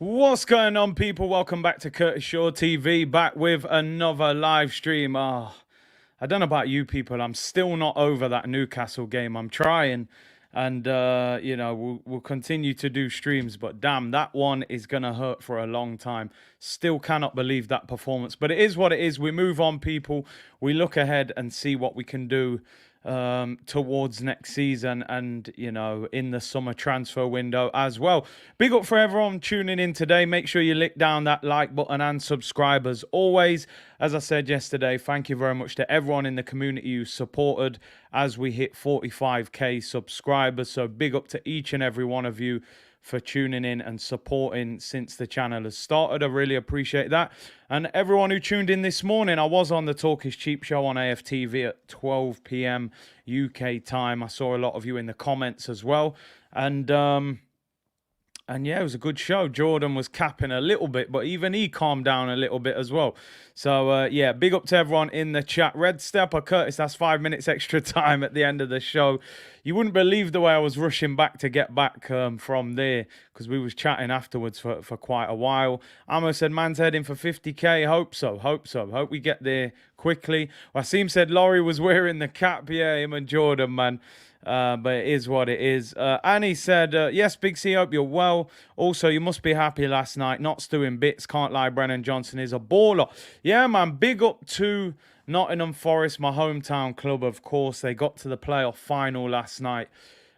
What's going on, people? Welcome back to Curtis Shaw TV, back with another live stream. I don't know about you people, I'm still not over that Newcastle game. I'm trying, and we'll continue to do streams, but damn, that one is gonna hurt for a long time. Still cannot believe that performance, but it is what it is. We move on, people. We look ahead and see what we can do towards next season and, in the summer transfer window as well. Big up for everyone tuning in today. Make sure you lick down that like button and subscribe as always. As I said yesterday, thank you very much to everyone in the community who supported as we hit 45k subscribers. So big up to each and every one of you for tuning in and supporting since the channel has started. I really appreciate that. And everyone who tuned in this morning, I was on the Talk is Cheap show on AFTV at 12 p.m. UK time. I saw a lot of you in the comments as well. And yeah, it was a good show. Jordan was capping a little bit, but even he calmed down a little bit as well. So, yeah, big up to everyone in the chat. Red Stepper Curtis, that's 5 minutes extra time at the end of the show. You wouldn't believe the way I was rushing back to get back from there because we was chatting afterwards for quite a while. Amo said, man's heading for 50k. Hope so. Hope we get there quickly. Wasim said Laurie was wearing the cap. Yeah, him and Jordan, man. But it is what it is. Annie said, yes, Big C, hope you're well. Also, you must be happy last night. Not doing bits. Can't lie, Brennan Johnson is a baller. Yeah, man, big up to Nottingham Forest, my hometown club, of course. They got to the playoff final last night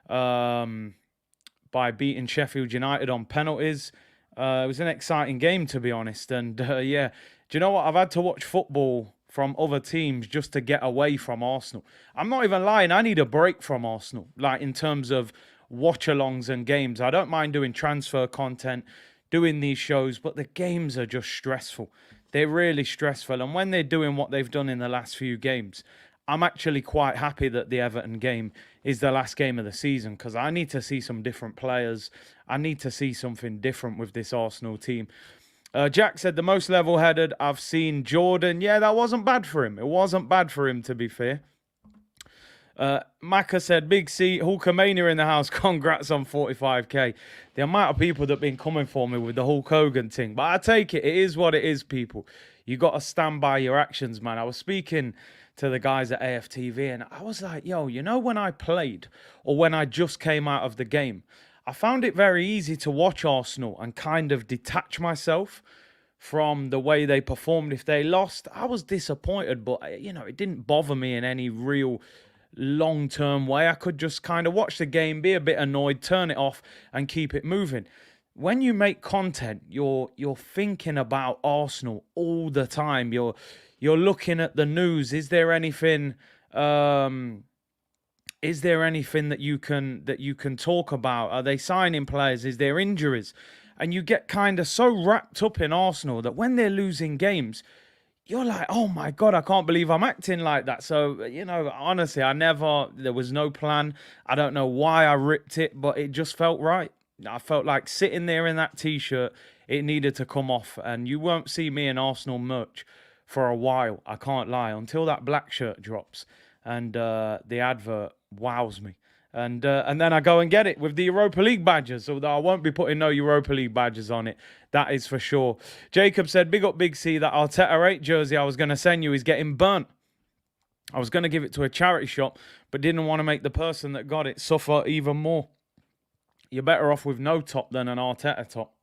by beating Sheffield United on penalties. It was an exciting game, to be honest. And, yeah, do you know what? I've had to watch football from other teams just to get away from Arsenal. I'm not even lying. I need a break from Arsenal, like in terms of watch-alongs and games. I don't mind doing transfer content, doing these shows, but the games are just stressful. They're really stressful. And when they're doing what they've done in the last few games, I'm actually quite happy that the Everton game is the last game of the season because I need to see some different players. I need to see something different with this Arsenal team. Jack said the most level-headed I've seen Jordan. Yeah, that wasn't bad for him. It wasn't bad for him, to be fair. Maka said, Big C, Hulkamania in the house. Congrats on 45k. The amount of people that have been coming for me with the Hulk Hogan thing. But I take it. It is what it is, people. You got to stand by your actions, man. I was speaking to the guys at AFTV and I was like, yo, you know when I played or when I just came out of the game, I found it very easy to watch Arsenal and kind of detach myself from the way they performed. If they lost, I was disappointed, but, it didn't bother me in any real long-term way. I could just kind of watch the game, be a bit annoyed, turn it off and keep it moving. When you make content, you're thinking about Arsenal all the time. You're looking at the news. Is there anything that you can talk about? Are they signing players? Is there injuries? And you get kind of so wrapped up in Arsenal that when they're losing games, you're like, oh my God, I can't believe I'm acting like that. So, honestly, there was no plan. I don't know why I ripped it, but it just felt right. I felt like sitting there in that t-shirt, it needed to come off. And you won't see me in Arsenal merch for a while. I can't lie, until that black shirt drops. And the advert wows me. And then I go and get it with the Europa League badges, although I won't be putting no Europa League badges on it. That is for sure. Jacob said, big up Big C, that Arteta 8 jersey I was going to send you is getting burnt. I was going to give it to a charity shop, but didn't want to make the person that got it suffer even more. You're better off with no top than an Arteta top.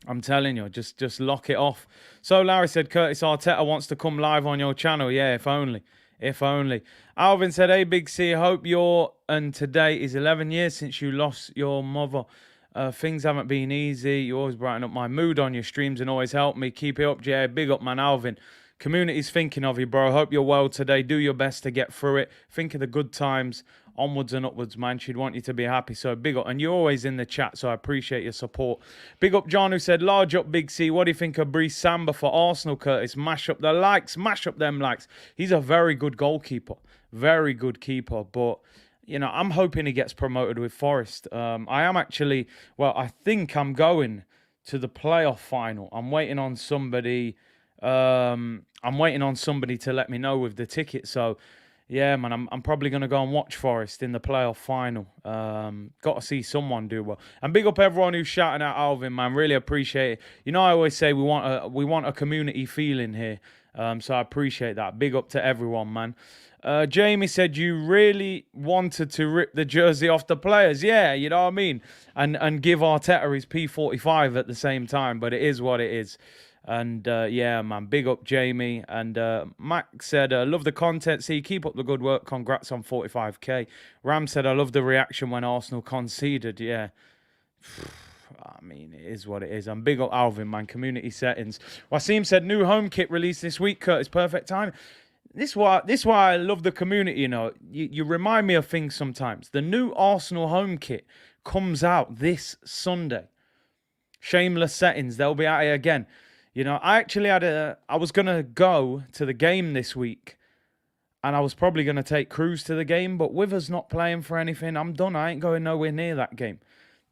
I'm telling you, just lock it off. So Larry said, Curtis Arteta wants to come live on your channel. Yeah, if only. If only. Alvin said, hey, Big C, hope and today is 11 years since you lost your mother. Things haven't been easy. You always brighten up my mood on your streams and always help me. Keep it up, Jay. Big up, man, Alvin. Community's thinking of you, bro. Hope you're well today. Do your best to get through it. Think of the good times. Onwards and upwards, man. She'd want you to be happy. So big up. And you're always in the chat, so I appreciate your support. Big up John, who said, large up Big C. What do you think of Breeze Samba for Arsenal, Curtis? Mash up the likes. Mash up them likes. He's a very good goalkeeper. Very good keeper. But, I'm hoping he gets promoted with Forest. I am actually, I think I'm going to the playoff final. I'm waiting on somebody to let me know with the ticket. So, Yeah, man, I'm probably going to go and watch Forest in the playoff final. Got to see someone do well. And big up everyone who's shouting out Alvin, man. Really appreciate it. You know, I always say we want a community feeling here. So I appreciate that. Big up to everyone, man. Jamie said you really wanted to rip the jersey off the players. Yeah, you know what I mean? And give Arteta his P45 at the same time. But it is what it is. And yeah, man, big up Jamie. And Mac said, love the content. See, keep up the good work. Congrats on 45k. Ram said, I love the reaction when Arsenal conceded. Yeah. I mean, it is what it is. And big up Alvin, man. Community settings. Wasim said, new home kit released this week. Curtis, perfect time. This is why I love the community, you know. You remind me of things sometimes. The new Arsenal home kit comes out this Sunday. Shameless settings. They'll be out here again. You know, I was going to go to the game this week and I was probably going to take Cruz to the game, but with us not playing for anything, I'm done. I ain't going nowhere near that game.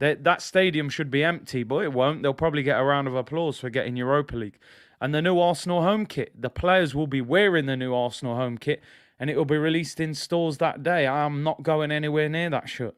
That stadium should be empty, but it won't. They'll probably get a round of applause for getting Europa League. And the new Arsenal home kit, the players will be wearing the new Arsenal home kit and it will be released in stores that day. I'm not going anywhere near that shirt.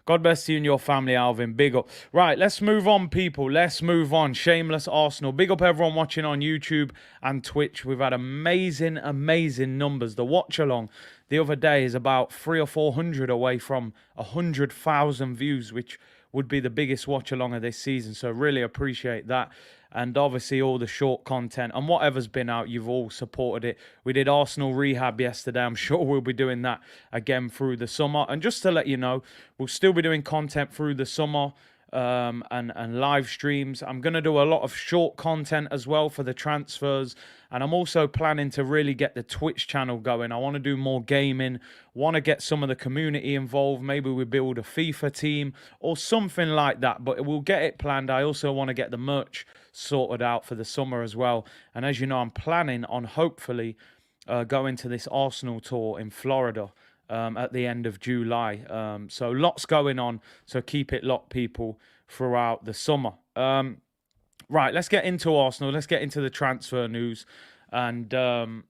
God bless you and your family, Alvin. Big up. Right, let's move on, people. Let's move on. Shameless Arsenal. Big up everyone watching on YouTube and Twitch. We've had amazing, amazing numbers. The watch along the other day is about 300 or 400 away from 100,000 views, which would be the biggest watch along of this season. So really appreciate that. And obviously all the short content and whatever's been out, you've all supported it. We did Arsenal Rehab yesterday. I'm sure we'll be doing that again through the summer. And just to let you know, we'll still be doing content through the summer and live streams. I'm going to do a lot of short content as well for the transfers. And I'm also planning to really get the Twitch channel going. I want to do more gaming, want to get some of the community involved. Maybe we build a FIFA team or something like that, but we'll get it planned. I also want to get the merch sorted out for the summer as well. And as you know, I'm planning on hopefully going to this Arsenal tour in Florida at the end of July. So lots going on. So keep it locked, people, throughout the summer. Right, let's get into Arsenal. Let's get into the transfer news. And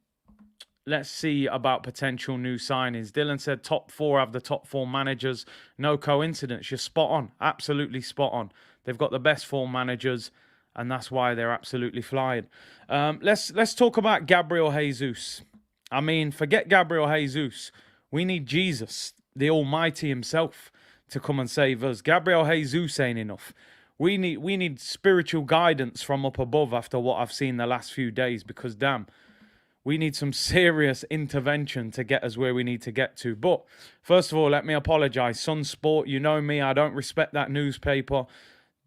let's see about potential new signings. Dylan said top four have the top four managers. No coincidence. You're spot on. Absolutely spot on. They've got the best four managers, and that's why they're absolutely flying. Let's talk about Gabriel Jesus. I mean, forget Gabriel Jesus. We need Jesus, the Almighty himself, to come and save us. Gabriel Jesus ain't enough. We need spiritual guidance from up above after what I've seen the last few days, because damn, we need some serious intervention to get us where we need to get to. But first of all, let me apologize. Sun Sport, you know me, I don't respect that newspaper.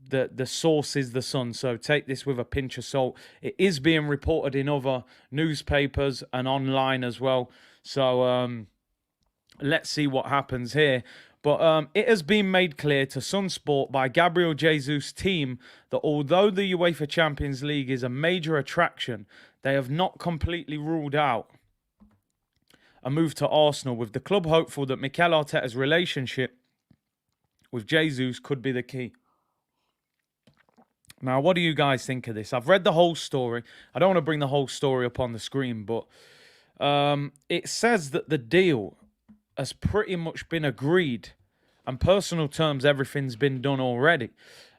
The source is the Sun, so take this with a pinch of salt. It is being reported in other newspapers and online as well. So let's see what happens here. But it has been made clear to Sun Sport by Gabriel Jesus' team that although the UEFA Champions League is a major attraction, they have not completely ruled out a move to Arsenal, with the club hopeful that Mikel Arteta's relationship with Jesus could be the key. Now, what do you guys think of this? I've read the whole story. I don't want to bring the whole story up on the screen, but it says that the deal has pretty much been agreed. And personal terms, everything's been done already.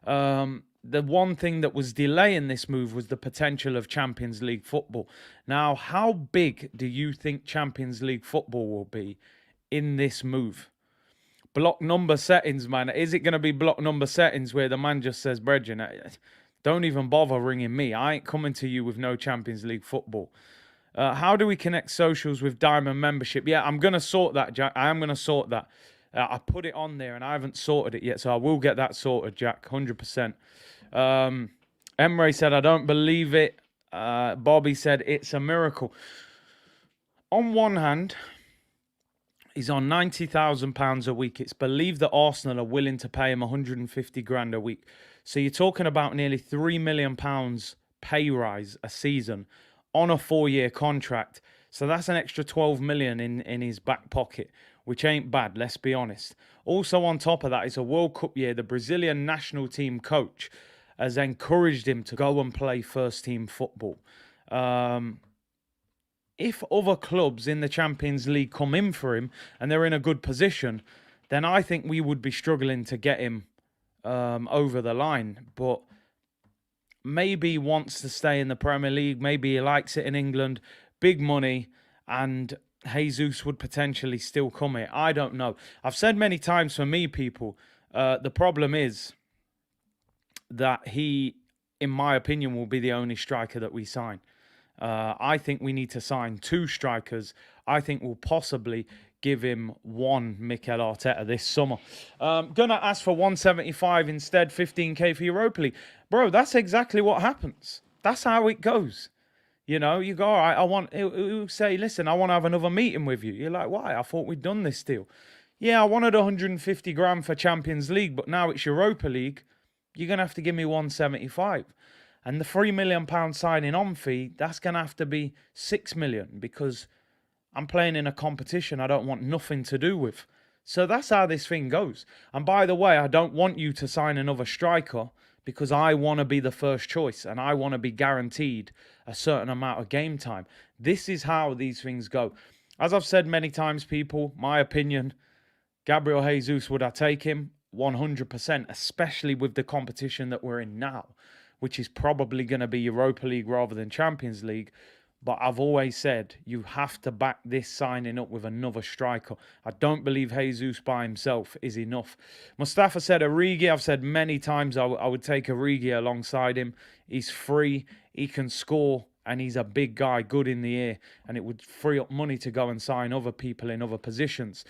The one thing that was delaying this move was the potential of Champions League football. Now, how big do you think Champions League football will be in this move? Block number settings, man. Is it going to be block number settings where the man just says, Bredgen, don't even bother ringing me. I ain't coming to you with no Champions League football. How do we connect socials with Diamond membership? Yeah, I'm going to sort that, Jack. I am going to sort that. I put it on there and I haven't sorted it yet, so I will get that sorted, Jack, 100%. Emre said, I don't believe it. Bobby said, it's a miracle. On one hand, he's on £90,000 a week. It's believed that Arsenal are willing to pay him 150 grand a week. So you're talking about nearly £3 million pay rise a season on a 4-year contract. So that's an extra 12 million in his back pocket, which ain't bad, let's be honest. Also on top of that, it's a World Cup year. The Brazilian national team coach has encouraged him to go and play first team football. if other clubs in the Champions League come in for him and they're in a good position, then I think we would be struggling to get him over the line. But maybe he wants to stay in the Premier League. Maybe he likes it in England. Big money, and Jesus would potentially still come here. I don't know. I've said many times, for me, people, the problem is that he, in my opinion, will be the only striker that we sign. I think we need to sign 2 strikers. I think we'll possibly give him 1 Mikel Arteta this summer. Gonna ask for 175 instead, 15k for Europa League. Bro, that's exactly what happens. That's how it goes. You know, you go, all right, he'll say, listen, I want to have another meeting with you. You're like, why? I thought we'd done this deal. Yeah, I wanted 150 grand for Champions League, but now it's Europa League. You're going to have to give me 175. And the £3 million signing on fee, that's going to have to be 6 million, because I'm playing in a competition I don't want nothing to do with. So that's how this thing goes. And by the way, I don't want you to sign another striker, because I want to be the first choice and I want to be guaranteed a certain amount of game time. This is how these things go. As I've said many times, people, my opinion, Gabriel Jesus, would I take him? 100%, especially with the competition that we're in now, which is probably going to be Europa League rather than Champions League. But I've always said you have to back this signing up with another striker. I don't believe Jesus by himself is enough. Mustafa said Origi. I've said many times I would take Origi alongside him. He's free, he can score, and he's a big guy, good in the air. And it would free up money to go and sign other people in other positions.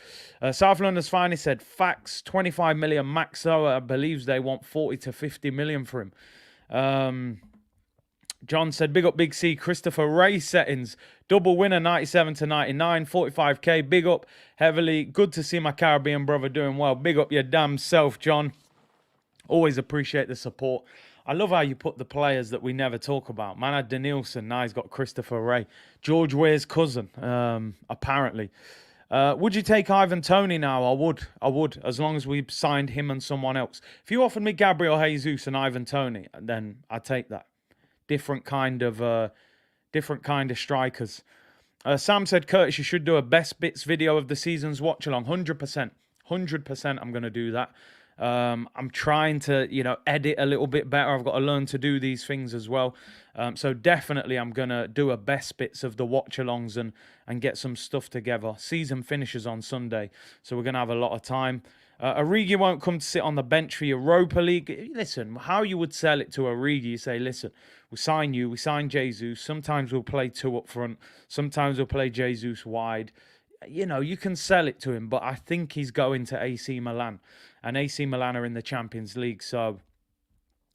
South London's Finest said, facts, 25 million max. I believes they want 40 to 50 million for him. John said, big up Big C, Christopher Ray settings, double winner 97 to 99, 45k, big up heavily. Good to see my Caribbean brother doing well. Big up your damn self, John. Always appreciate the support. I love how you put the players that we never talk about. Man had Danielson, now he's got Christopher Ray. George Weah's cousin, apparently. Would you take Ivan Toney now? I would, as long as we signed him and someone else. If you offered me Gabriel Jesus and Ivan Toney, then I'd take that. Different kind of strikers. Sam said, Curtis, you should do a best bits video of the season's watch along. 100%. I'm going to do that. I'm trying to, edit a little bit better. I've got to learn to do these things as well. So definitely I'm going to do a best bits of the watch alongs and get some stuff together. Season finishes on Sunday, so we're going to have a lot of time. Origi won't come to sit on the bench for Europa League. Listen, how you would sell it to Origi, you say, listen, we sign you, we sign Jesus. Sometimes we'll play 2 up front. Sometimes we'll play Jesus wide. You can sell it to him, but I think he's going to AC Milan. And AC Milan are in the Champions League, so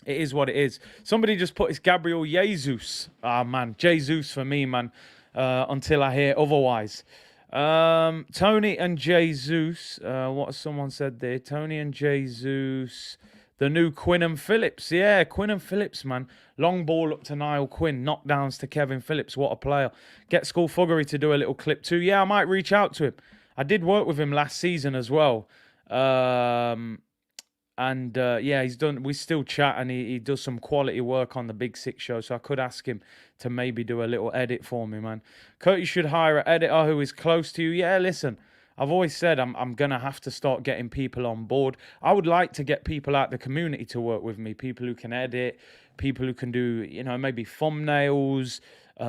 it is what it is. Somebody just put, it's Gabriel Jesus. Ah, man, Jesus for me, man, until I hear otherwise. Tony and Jesus, what someone said there, Tony and Jesus, the new Quinn and Phillips. Yeah, Quinn and Phillips, man. Long ball up to Niall Quinn, knockdowns to Kevin Phillips. What a player. Get School Fuggery to do a little clip too. Yeah, I might reach out to him. I did work with him last season as well. Yeah, we still chat, and he does some quality work on the Big Six show, so I could ask him to maybe do a little edit for me, man. Kurt, you should hire an editor who is close to you. Yeah, listen, I've always said I'm going to have to start getting people on board. I would like to get people out the community to work with me, people who can edit, people who can do, maybe thumbnails,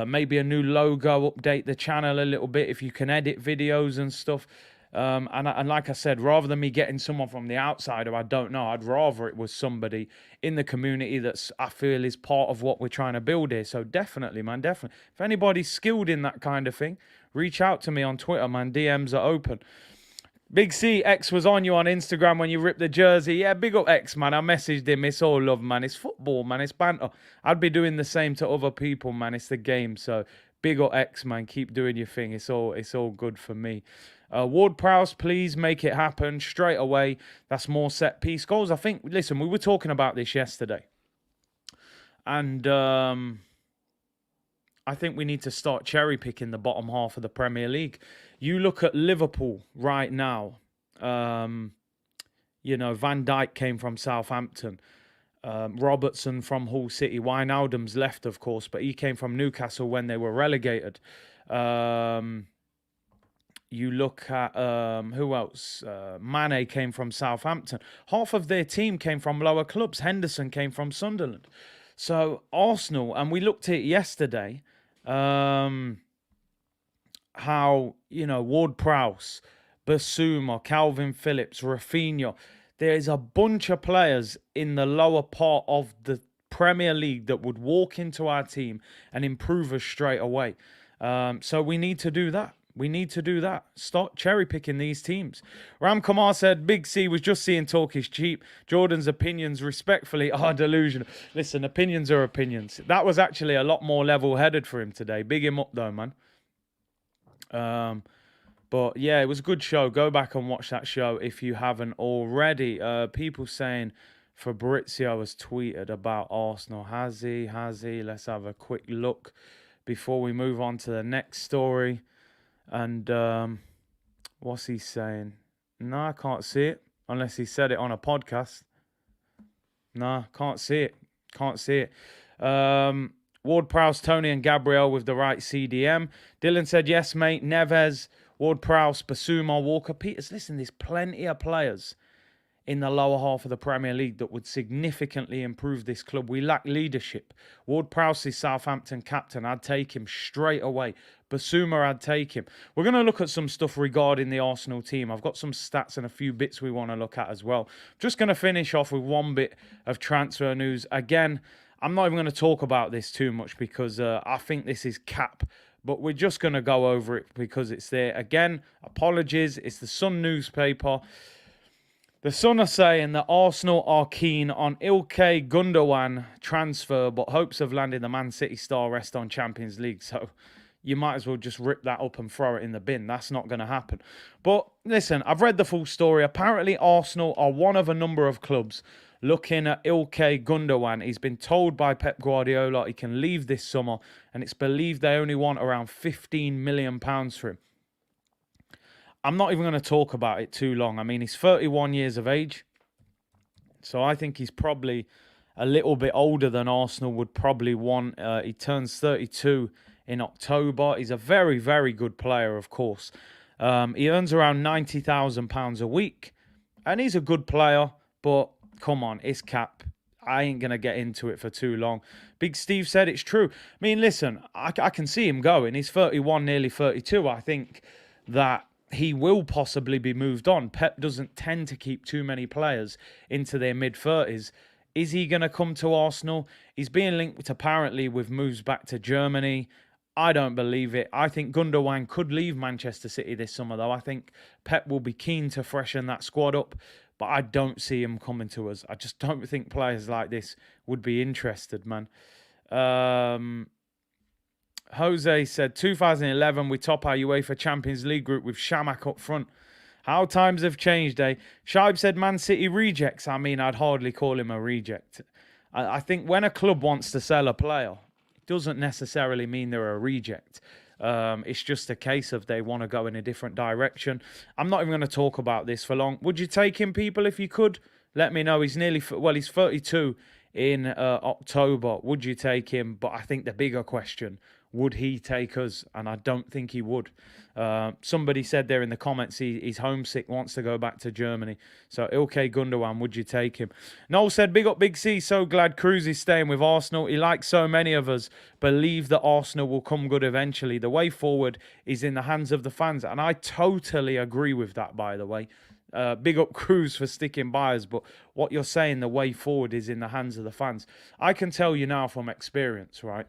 maybe a new logo, update the channel a little bit if you can edit videos and stuff. And like I said, rather than me getting someone from the outside who I don't know, I'd rather it was somebody in the community that I feel is part of what we're trying to build here. So definitely, man, definitely. If anybody's skilled in that kind of thing, reach out to me on Twitter, man. DMs are open. Big C, X was on you on Instagram when you ripped the jersey. Yeah, big up X, man. I messaged him. It's all love, man. It's football, man. It's banter. I'd be doing the same to other people, man. It's the game. So big up X, man. Keep doing your thing. It's all good for me. Ward Prowse, please make it happen straight away. That's more set piece goals. I think, listen, we were talking about this yesterday. And I think we need to start cherry picking the bottom half of the Premier League. You look at Liverpool right now. Van Dijk came from Southampton. Robertson from Hull City. Wijnaldum's left, of course, but he came from Newcastle when they were relegated. You look at who else? Mane came from Southampton. Half of their team came from lower clubs. Henderson came from Sunderland. So Arsenal, and we looked at it yesterday, how, Ward-Prowse, Basuma, Calvin Phillips, Rafinha. There is a bunch of players in the lower part of the Premier League that would walk into our team and improve us straight away. So we need to do that. We need to do that. Start cherry picking these teams. Ram Kumar said, Big C was just seeing talk is cheap. Jordan's opinions respectfully are delusional. Listen, opinions are opinions. That was actually a lot more level-headed for him today. Big him up though, man. But yeah, it was a good show. Go back and watch that show if you haven't already. People saying Fabrizio has tweeted about Arsenal. Has he? Let's have a quick look before we move on to the next story. And what's he saying? No, I can't see it. Unless he said it on a podcast. No, can't see it. Can't see it. Ward-Prowse, Tony and Gabriel with the right CDM. Dylan said, yes, mate. Neves, Ward-Prowse, Basuma, Walker, Peters. Listen, there's plenty of players in the lower half of the Premier League that would significantly improve this club. We lack leadership. Ward-Prowse is Southampton captain. I'd take him straight away. Basuma, I'd take him. We're going to look at some stuff regarding the Arsenal team. I've got some stats and a few bits we want to look at as well. Just going to finish off with one bit of transfer news. Again, I'm not even going to talk about this too much because I think this is cap. But we're just going to go over it because it's there. Again, apologies. It's the Sun newspaper. The Sun are saying that Arsenal are keen on Ilkay Gundogan transfer, but hopes of landing the Man City star rest on Champions League. So you might as well just rip that up and throw it in the bin. That's not going to happen. But listen, I've read the full story. Apparently, Arsenal are one of a number of clubs looking at Ilkay Gundogan. He's been told by Pep Guardiola he can leave this summer, and it's believed they only want around £15 million for him. I'm not even going to talk about it too long. I mean, he's 31 years of age. So I think he's probably a little bit older than Arsenal would probably want. He turns 32 in October. He's a very, very good player, of course. He earns around £90,000 a week. And he's a good player. But come on, it's cap. I ain't going to get into it for too long. Big Steve said it's true. I mean, listen, I can see him going. He's 31, nearly 32. I think that he will possibly be moved on. Pep doesn't tend to keep too many players into their mid-30s. Is he going to come to Arsenal? He's being linked apparently with moves back to Germany. I don't believe it. I think Gundogan could leave Manchester City this summer, though. I think Pep will be keen to freshen that squad up, but I don't see him coming to us. I just don't think players like this would be interested, man. Jose said, 2011, we top our UEFA Champions League group with Shamak up front. How times have changed, eh? Shaib said, Man City rejects. I mean, I'd hardly call him a reject. I think when a club wants to sell a player, it doesn't necessarily mean they're a reject. It's just a case of they want to go in a different direction. I'm not even going to talk about this for long. Would you take him, people, if you could? Let me know. He's he's 32 in October. Would you take him? But I think the bigger question, would he take us? And I don't think he would. Somebody said there in the comments he's homesick, wants to go back to Germany. So Ilkay Gundogan, would you take him? Noel said, big up Big C, so glad Cruz is staying with Arsenal. He, like so many of us, believe that Arsenal will come good eventually. The way forward is in the hands of the fans. And I totally agree with that, by the way. Big up Cruz for sticking by us, but what you're saying, the way forward is in the hands of the fans. I can tell you now from experience, right?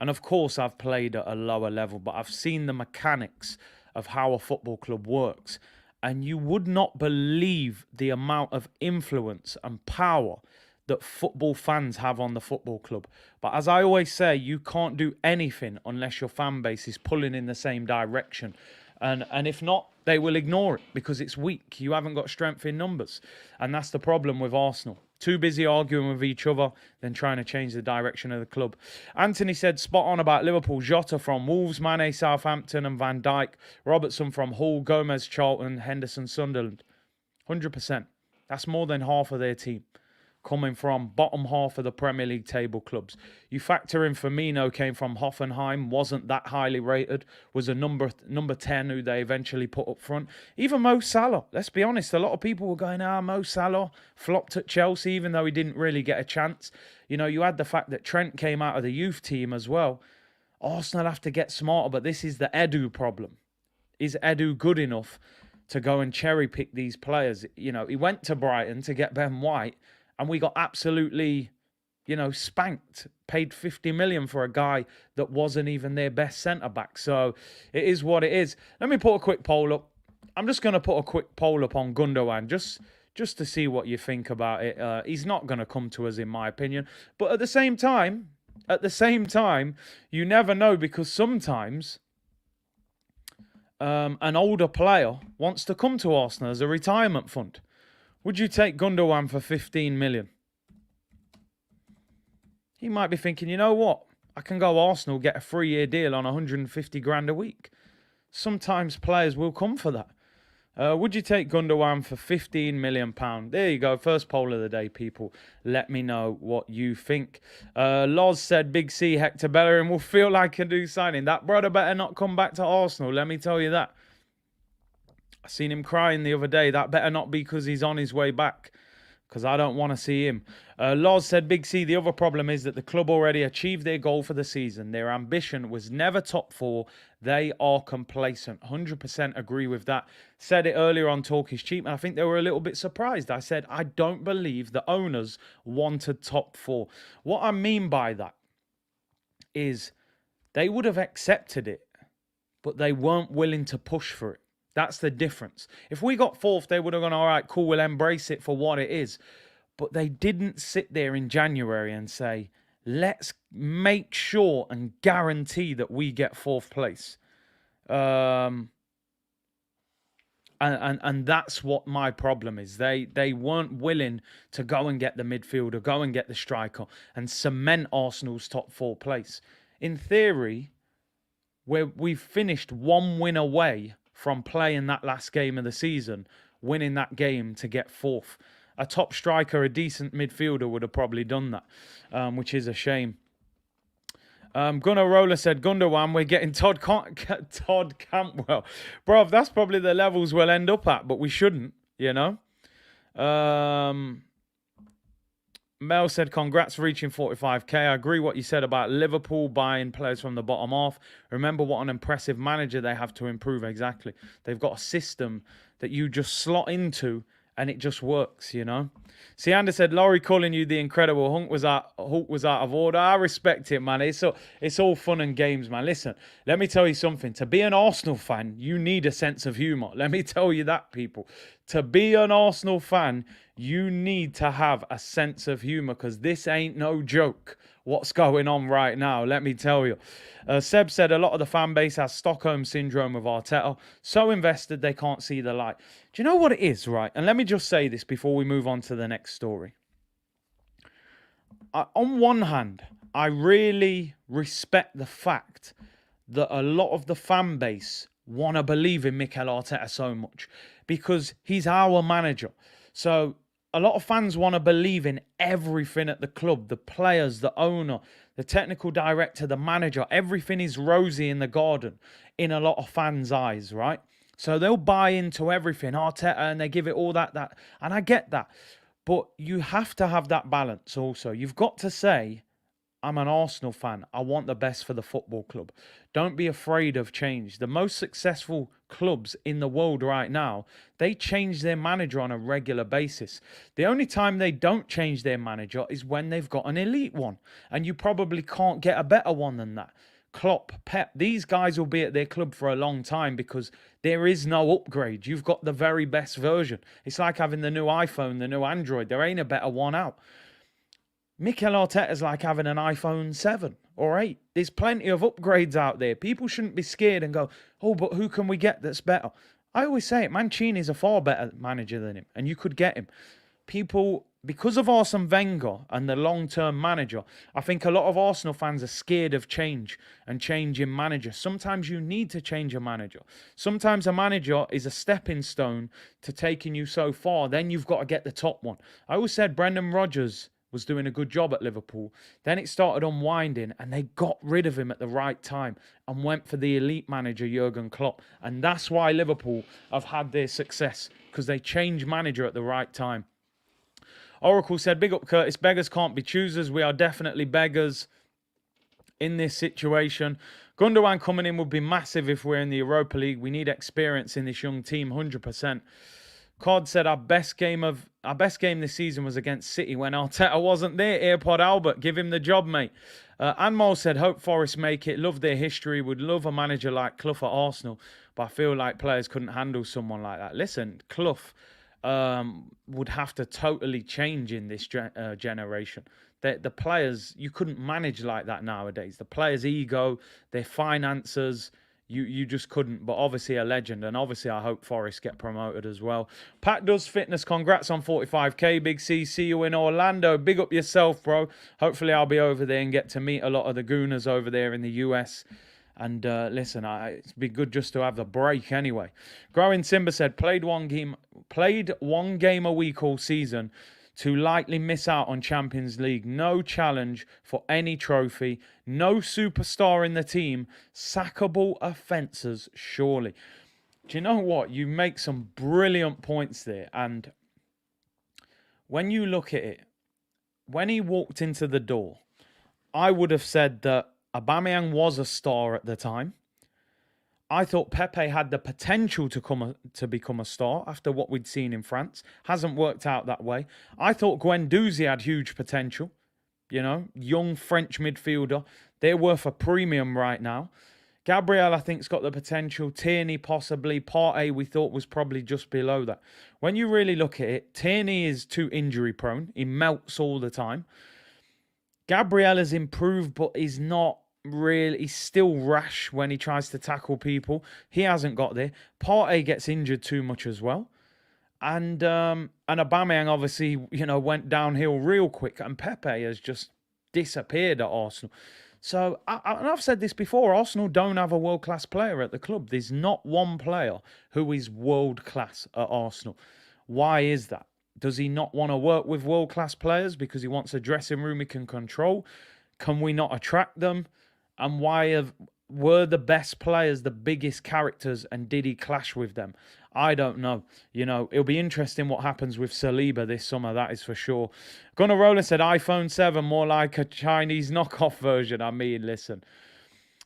And of course, I've played at a lower level, but I've seen the mechanics of how a football club works. And you would not believe the amount of influence and power that football fans have on the football club. But as I always say, you can't do anything unless your fan base is pulling in the same direction. And if not, they will ignore it because it's weak. You haven't got strength in numbers. And that's the problem with Arsenal. Too busy arguing with each other than trying to change the direction of the club. Anthony said, spot on about Liverpool. Jota from Wolves, Mane, Southampton and Van Dijk. Robertson from Hull, Gomez, Charlton, Henderson, Sunderland. 100%. That's more than half of their team. coming from bottom half of the Premier League table clubs. You factor in Firmino came from Hoffenheim, wasn't that highly rated, was a number 10 who they eventually put up front. Even Mo Salah, let's be honest, a lot of people were going, Mo Salah flopped at Chelsea even though he didn't really get a chance. You know, you had the fact that Trent came out of the youth team as well. Arsenal have to get smarter, but this is the Edu problem. Is Edu good enough to go and cherry pick these players? You know, he went to Brighton to get Ben White and we got absolutely, spanked, paid 50 million for a guy that wasn't even their best centre-back. So it is what it is. Let me put a quick poll up. I'm just going to put a quick poll up on Gundogan just to see what you think about it. He's not going to come to us, in my opinion. But at the same time, you never know, because sometimes an older player wants to come to Arsenal as a retirement fund. Would you take Gundogan for 15 million? He might be thinking, you know what? I can go Arsenal, get a 3-year deal on 150 grand a week. Sometimes players will come for that. Would you take Gundogan for £15 million? There you go. First poll of the day, people. Let me know what you think. Loz said, Big C, Hector Bellerin will feel like a new signing. That brother better not come back to Arsenal. Let me tell you that. I seen him crying the other day. That better not be because he's on his way back, because I don't want to see him. Loz said, Big C, the other problem is that the club already achieved their goal for the season. Their ambition was never top 4. They are complacent. 100% agree with that. Said it earlier on Talk is Cheap, and I think they were a little bit surprised. I said, I don't believe the owners wanted top 4. What I mean by that is they would have accepted it, but they weren't willing to push for it. That's the difference. If we got 4th, they would have gone, all right, cool, we'll embrace it for what it is. But they didn't sit there in January and say, let's make sure and guarantee that we get 4th place. And that's what my problem is. They weren't willing to go and get the midfielder, go and get the striker, and cement Arsenal's top 4 place. In theory, we've finished 1 win away from playing that last game of the season, winning that game to get 4th. A top striker, a decent midfielder would have probably done that, which is a shame. Gunnar Roller said, Gundogan, we're getting Todd Campbell. Bro, that's probably the levels we'll end up at, but we shouldn't, you know. Mel said, congrats for reaching 45k. I agree what you said about Liverpool buying players from the bottom half. Remember what an impressive manager they have to improve. Exactly. They've got a system that you just slot into and it just works, you know. Siander said, Laurie calling you the incredible Hulk was out of order. I respect it, man. It's all fun and games, man. Listen, let me tell you something. To be an Arsenal fan, you need a sense of humour. Let me tell you that, people. To be an Arsenal fan, you need to have a sense of humour, because this ain't no joke what's going on right now, let me tell you. Seb said a lot of the fan base has Stockholm syndrome with Arteta. So invested they can't see the light. Do you know what it is, right? And let me just say this before we move on to the next story. On one hand, I really respect the fact that a lot of the fan base want to believe in Mikel Arteta so much, because he's our manager. So a lot of fans want to believe in everything at the club, the players, the owner, the technical director, the manager. Everything is rosy in the garden in a lot of fans' eyes, right? So they'll buy into everything, Arteta, and they give it all that. And I get that. But you have to have that balance also. You've got to say, I'm an Arsenal fan. I want the best for the football club. Don't be afraid of change. The most successful clubs in the world right now, they change their manager on a regular basis. The only time they don't change their manager is when they've got an elite one. And you probably can't get a better one than that. Klopp, Pep, these guys will be at their club for a long time because there is no upgrade. You've got the very best version. It's like having the new iPhone, the new Android. There ain't a better one out. Mikel Arteta is like having an iPhone 7 or 8. There's plenty of upgrades out there. People shouldn't be scared and go, oh, but who can we get that's better? I always say it, Mancini's a far better manager than him, and you could get him. People because of Arsene Wenger and the long-term manager, I think a lot of Arsenal fans are scared of change and changing manager. Sometimes you need to change a manager. Sometimes a manager is a stepping stone to taking you so far. Then you've got to get the top one. I always said Brendan Rodgers was doing a good job at Liverpool. Then it started unwinding and they got rid of him at the right time and went for the elite manager, Jurgen Klopp. And that's why Liverpool have had their success, because they changed manager at the right time. Oracle said, big up Curtis, beggars can't be choosers. We are definitely beggars in this situation. Gundogan coming in would be massive if we're in the Europa League. We need experience in this young team, 100%. Cod said our best game this season was against City when Arteta wasn't there. AirPod Albert, give him the job, mate. Anmol said, hope Forest make it. Love their history. Would love a manager like Clough at Arsenal. But I feel like players couldn't handle someone like that. Listen, Clough would have to totally change in this generation. The players, you couldn't manage like that nowadays. The players' ego, their finances, you just couldn't. But obviously a legend, and obviously I hope Forest get promoted as well. Pat Does Fitness, congrats on 45k. Big C, see you in Orlando. Big up yourself, bro. Hopefully I'll be over there and get to meet a lot of the Gooners over there in the US. And listen, it's been good just to have the break anyway. Growing Simba said, played one game a week all season to likely miss out on Champions League. No challenge for any trophy. No superstar in the team. Sackable offences, surely. Do you know what? You make some brilliant points there. And when you look at it, when he walked into the door, I would have said that Aubameyang was a star at the time. I thought Pepe had the potential to become a star after what we'd seen in France. Hasn't worked out that way. I thought Guendouzi had huge potential. You know, young French midfielder. They're worth a premium right now. Gabriel, I think, has got the potential. Tierney, possibly. Partey, we thought was probably just below that. When you really look at it, Tierney is too injury prone. He melts all the time. Gabriel has improved, but he's not really, he's still rash when he tries to tackle people. He hasn't got there. Partey gets injured too much as well. And Aubameyang obviously, went downhill real quick. And Pepe has just disappeared at Arsenal. So, and I've said this before, Arsenal don't have a world-class player at the club. There's not one player who is world-class at Arsenal. Why is that? Does he not want to work with world-class players because he wants a dressing room he can control? Can we not attract them? And were the best players the biggest characters, and did he clash with them? I don't know. It'll be interesting what happens with Saliba this summer, that is for sure. Gunnar Roller said iPhone 7, more like a Chinese knockoff version. I mean, listen,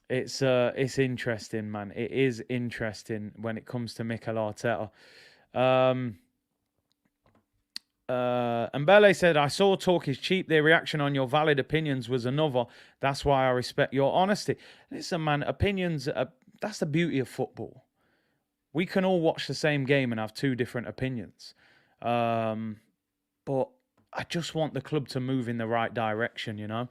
it's interesting, man. It is interesting when it comes to Mikel Arteta. And Bele said, I saw talk is cheap. Their reaction on your valid opinions was another. That's why I respect your honesty. Listen, man, opinions, that's the beauty of football. We can all watch the same game and have two different opinions. But I just want the club to move in the right direction,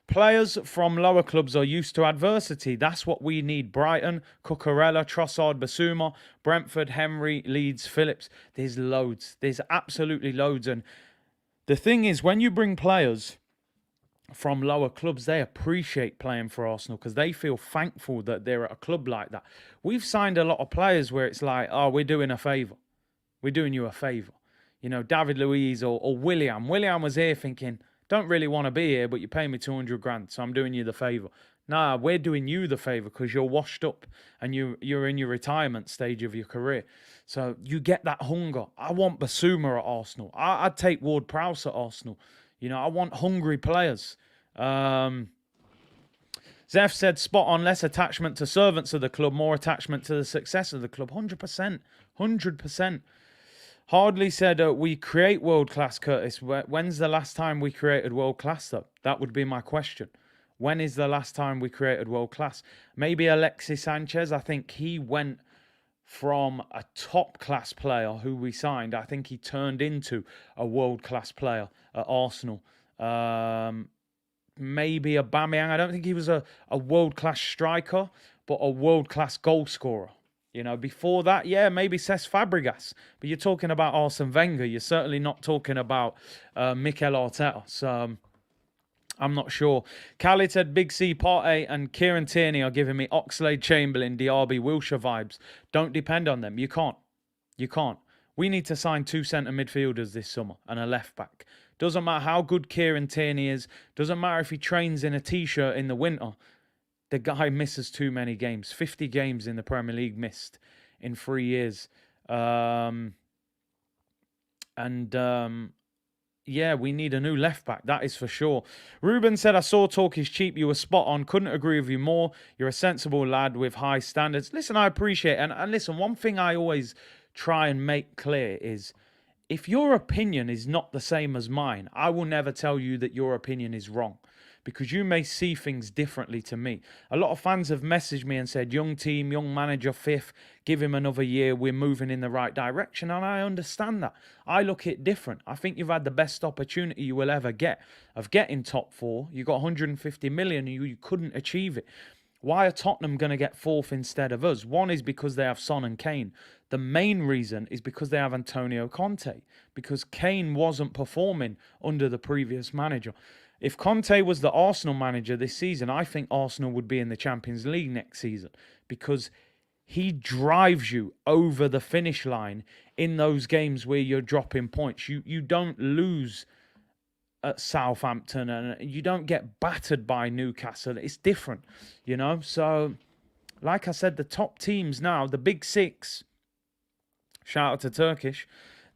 Players from lower clubs are used to adversity. That's what we need. Brighton, Cucurella, Trossard, Basuma, Brentford, Henry, Leeds, Phillips. There's loads. There's absolutely loads. And the thing is, when you bring players from lower clubs, they appreciate playing for Arsenal because they feel thankful that they're at a club like that. We've signed a lot of players where it's like, oh, we're doing a favour. We're doing you a favour. David Luiz or William. William was here thinking, don't really want to be here, but you pay me 200 grand, so I'm doing you the favour. Nah, we're doing you the favour because you're washed up and you're in your retirement stage of your career. So you get that hunger. I want Basuma at Arsenal. I'd take Ward-Prowse at Arsenal. I want hungry players. Zeph said, spot on, less attachment to servants of the club, more attachment to the success of the club. 100%. 100%. Hardly said, we create world-class, Curtis. When's the last time we created world-class, though? That would be my question. When is the last time we created world-class? Maybe Alexis Sanchez. I think he went from a top-class player who we signed. I think he turned into a world-class player at Arsenal. Maybe Aubameyang. I don't think he was a world-class striker, but a world-class goal scorer. You know, before that, yeah, maybe Cesc Fabregas. But you're talking about Arsene Wenger. You're certainly not talking about Mikel Arteta. So I'm not sure. Khalid said Big C, Partey and Kieran Tierney are giving me Oxlade, Chamberlain, Diaby, Wilshere vibes. Don't depend on them. You can't. You can't. We need to sign 2 centre midfielders this summer and a left back. Doesn't matter how good Kieran Tierney is. Doesn't matter if he trains in a t-shirt in the winter. The guy misses too many games. 50 games in the Premier League missed in 3 years. Yeah, we need a new left back. That is for sure. Ruben said, I saw talk is cheap. You were spot on. Couldn't agree with you more. You're a sensible lad with high standards. Listen, I appreciate it. And listen, one thing I always try and make clear is if your opinion is not the same as mine, I will never tell you that your opinion is wrong, because you may see things differently to me. A lot of fans have messaged me and said, young team, young manager, fifth, give him another year, we're moving in the right direction. And I understand that. I look at it different. I think you've had the best opportunity you will ever get of getting top 4. You got 150 million and you couldn't achieve it. Why are Tottenham going to get 4th instead of us? One is because they have Son and Kane. The main reason is because they have Antonio Conte, because Kane wasn't performing under the previous manager. If Conte was the Arsenal manager this season, I think Arsenal would be in the Champions League next season, because he drives you over the finish line in those games where you're dropping points. You don't lose at Southampton and you don't get battered by Newcastle. It's different, you know. So, like I said, the top teams now, the big 6, shout out to Turkish,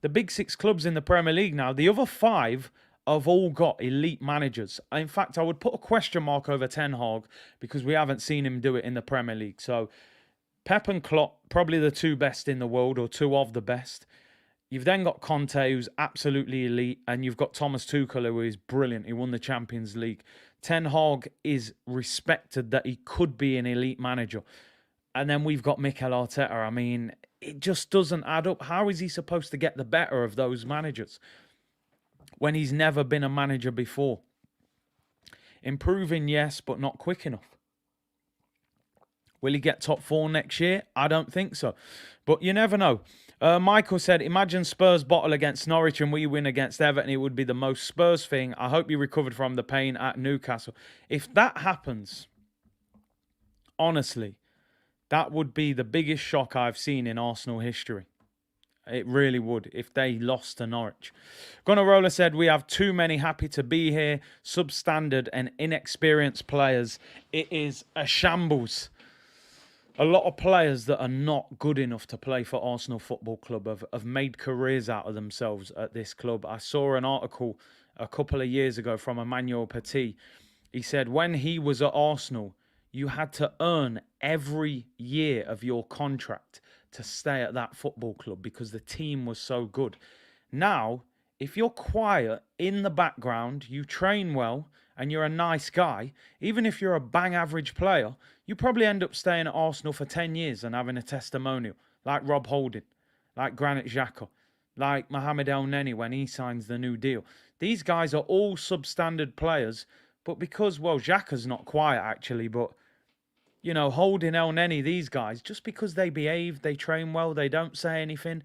the big 6 clubs in the Premier League now, the other 5 have all got elite managers. In fact, I would put a question mark over Ten Hag because we haven't seen him do it in the Premier League. So, Pep and Klopp, probably the 2 best in the world, or 2 of the best. You've then got Conte, who's absolutely elite, and you've got Thomas Tuchel, who is brilliant. He won the Champions League. Ten Hag is respected that he could be an elite manager. And then we've got Mikel Arteta. I mean, it just doesn't add up. How is he supposed to get the better of those managers when he's never been a manager before? Improving, yes, but not quick enough. Will he get top 4 next year? I don't think so. But you never know. Michael said, imagine Spurs bottle against Norwich and we win against Everton. It would be the most Spurs thing. I hope you recovered from the pain at Newcastle. If that happens, honestly, that would be the biggest shock I've seen in Arsenal history. It really would, if they lost to Norwich. Gunnarola said, we have too many happy to be here, substandard and inexperienced players. It is a shambles. A lot of players that are not good enough to play for Arsenal Football Club have made careers out of themselves at this club. I saw an article a couple of years ago from Emmanuel Petit. He said when he was at Arsenal, you had to earn every year of your contract to stay at that football club because the team was so good. Now, if you're quiet in the background, you train well, and you're a nice guy, even if you're a bang average player, you probably end up staying at Arsenal for 10 years and having a testimonial, like Rob Holding, like Granit Xhaka, like Mohamed El Neni when he signs the new deal. These guys are all substandard players, but because, well, Xhaka's not quiet actually, but, you know, Holding, El Neni, these guys, just because they behave, they train well, they don't say anything,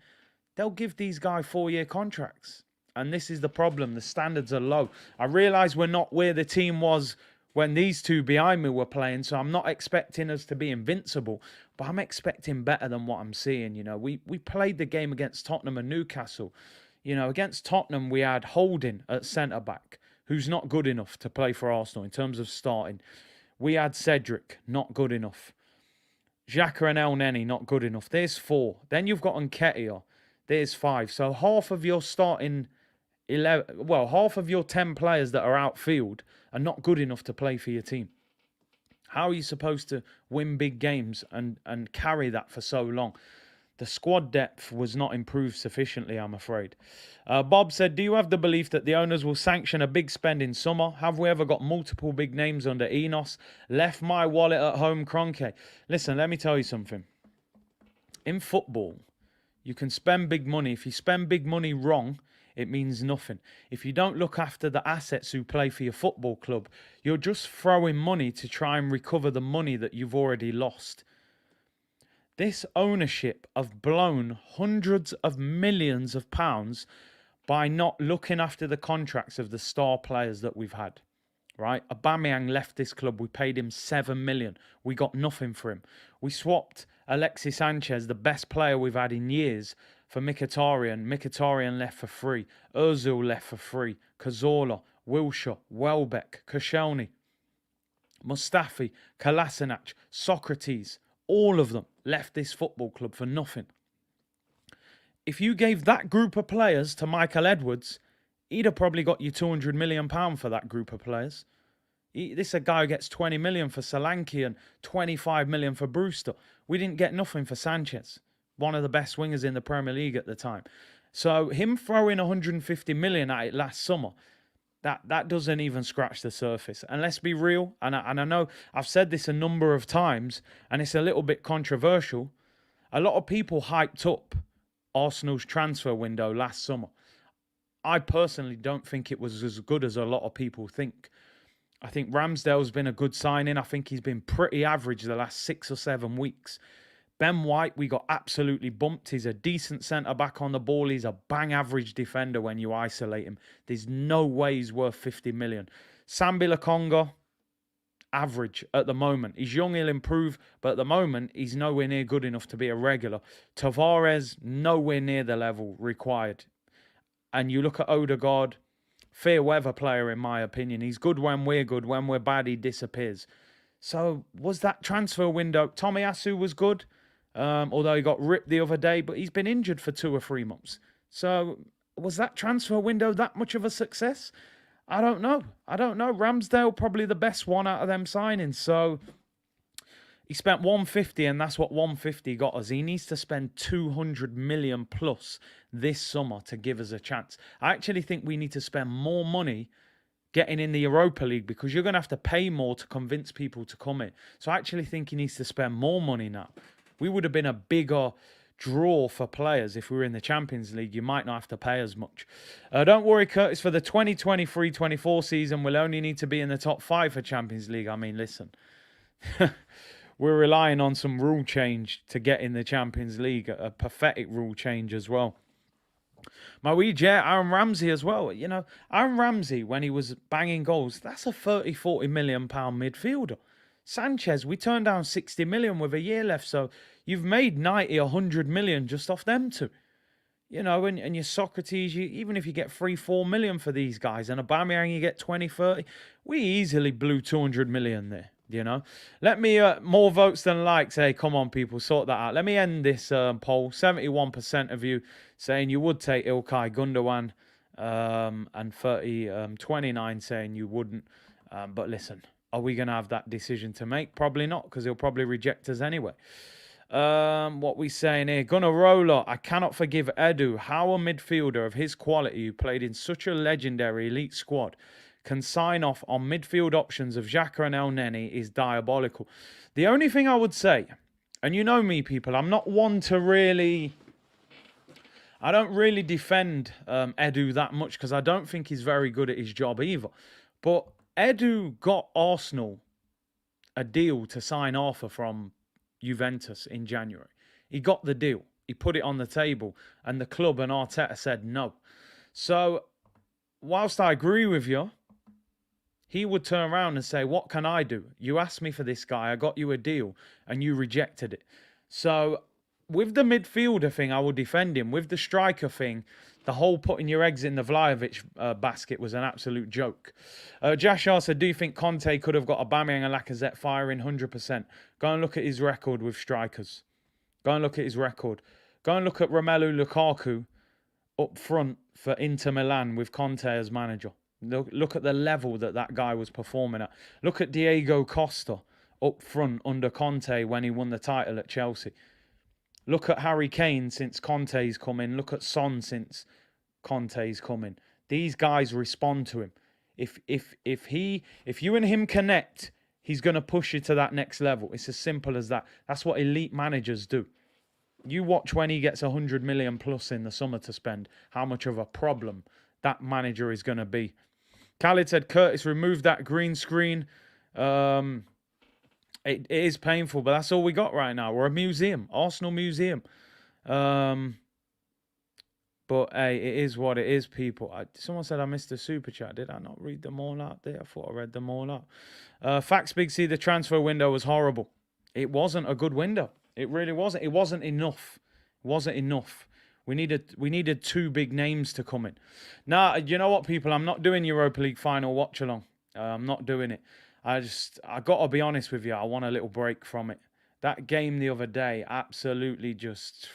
they'll give these guys 4-year contracts. And this is the problem. The standards are low. I realise we're not where the team was when these 2 behind me were playing, so I'm not expecting us to be invincible, but I'm expecting better than what I'm seeing. You know, we played the game against Tottenham and Newcastle. You know, against Tottenham, we had Holding at centre-back, who's not good enough to play for Arsenal in terms of starting. We had Cedric, not good enough. Xhaka and El Neni, not good enough. There's 4. Then you've got Nketiah. There's 5. So half of your starting 11, well, half of your 10 players that are outfield are not good enough to play for your team. How are you supposed to win big games and carry that for so long? The squad depth was not improved sufficiently, I'm afraid. Bob said, do you have the belief that the owners will sanction a big spend in summer? Have we ever got multiple big names under Enos? Left my wallet at home, Kroenke. Listen, let me tell you something. In football, you can spend big money. If you spend big money wrong, it means nothing. If you don't look after the assets who play for your football club, you're just throwing money to try and recover the money that you've already lost. This ownership have blown hundreds of millions of pounds by not looking after the contracts of the star players that we've had. Right? Aubameyang left this club. We paid him 7 million. We got nothing for him. We swapped Alexis Sanchez, the best player we've had in years, for Mkhitaryan. Mkhitaryan left for free. Ozil left for free. Cazorla, Wilshere, Welbeck, Koscielny, Mustafi, Kolasinac, Socrates, all of them left this football club for nothing. If you gave that group of players to Michael Edwards, he'd have probably got you £200 million for that group of players. This is a guy who gets 20 million for Solanke and 25 million for Brewster. We didn't get nothing for Sanchez, one of the best wingers in the Premier League at the time. So him throwing 150 million at it last summer, that doesn't even scratch the surface. And let's be real, and I know I've said this a number of times, and it's a little bit controversial. A lot of people hyped up Arsenal's transfer window last summer. I personally don't think it was as good as a lot of people think. I think Ramsdale's been a good signing. I think he's been pretty average the last 6 or 7 weeks. Ben White, we got absolutely bumped. He's a decent centre-back on the ball. He's a bang-average defender when you isolate him. There's no way he's worth 50 million. Sambi Lokonga, average at the moment. He's young, he'll improve, but at the moment, he's nowhere near good enough to be a regular. Tavares, nowhere near the level required. And you look at Odegaard, fair weather player in my opinion. He's good when we're good. When we're bad, he disappears. So was that transfer window? Tomiyasu was good, although he got ripped the other day, but he's been injured for 2 or 3 months. So was that transfer window that much of a success? I don't know. Ramsdale probably the best one out of them signings. So he spent 150, and that's what 150 got us. He needs to spend 200 million plus this summer to give us a chance. I actually think we need to spend more money getting in the Europa League, because you're going to have to pay more to convince people to come in. So I actually think he needs to spend more money now. We would have been a bigger draw for players if we were in the Champions League. You might not have to pay as much. Don't worry, Curtis, for the 2023-24 season, we'll only need to be in the top 5 for Champions League. I mean, listen. We're relying on some rule change to get in the Champions League, a pathetic rule change as well. My wee jet, Aaron Ramsey as well. You know, Aaron Ramsey, when he was banging goals, that's a 30-40 million pound midfielder. Sanchez, we turned down 60 million with a year left, so you've made 90-100 million just off them two. You know, and your Socrates, even if you get 3-4 million for these guys, and Aubameyang you get 20-30, we easily blew 200 million there. You know, let me more votes than likes. Hey, come on, people, sort that out. Let me end this poll. 71% of you saying you would take Ilkay Gundogan, and 29 saying you wouldn't. But listen, are we going to have that decision to make? Probably not, because he'll probably reject us anyway. What we saying here? Gunnarola, I cannot forgive Edu. How a midfielder of his quality, who played in such a legendary elite squad, can sign off on midfield options of Xhaka and El Neni is diabolical. The only thing I would say, and you know me, people, I'm not one to really... I don't really defend Edu that much, because I don't think he's very good at his job either. But Edu got Arsenal a deal to sign Arthur from Juventus in January. He got the deal. He put it on the table, and the club and Arteta said no. So, whilst I agree with you, he would turn around and say, what can I do? You asked me for this guy. I got you a deal and you rejected it. So with the midfielder thing, I will defend him. With the striker thing, the whole putting your eggs in the Vlahovic basket was an absolute joke. Jashar said, do you think Conte could have got Aubameyang and Lacazette firing 100%? Go and look at his record with strikers. Go and look at his record. Go and look at Romelu Lukaku up front for Inter Milan with Conte as manager. Look at the level that guy was performing at. Look at Diego Costa up front under Conte when he won the title at Chelsea. Look at Harry Kane since Conte's come in. Look at Son since Conte's come in. These guys respond to him. If you and him connect, he's going to push you to that next level. It's as simple as that. That's what elite managers do. You watch when he gets 100 million plus in the summer to spend, how much of a problem that manager is going to be. Khalid said, Curtis, remove that green screen. It is painful, but that's all we got right now. We're a museum, Arsenal museum. Um, but hey, it is what it is, people. Someone said I missed the super chat. Did I not read them all out there? I thought I read them all out. Facts Big C, the transfer window was horrible. It wasn't a good window. It really wasn't. It wasn't enough. It wasn't enough. We needed two big names to come in. Now, you know what, people? I'm not doing Europa League final watch along. I'm not doing it. I got to be honest with you. I want a little break from it. That game the other day absolutely just,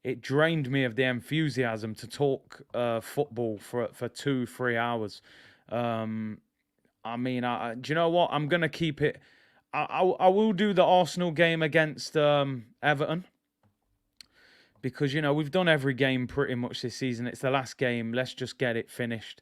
it drained me of the enthusiasm to talk football for 2-3 hours. I mean, do you know what? I'm gonna keep it. I will do the Arsenal game against Everton, because we've done every game pretty much this season. It's the last game. Let's just get it finished,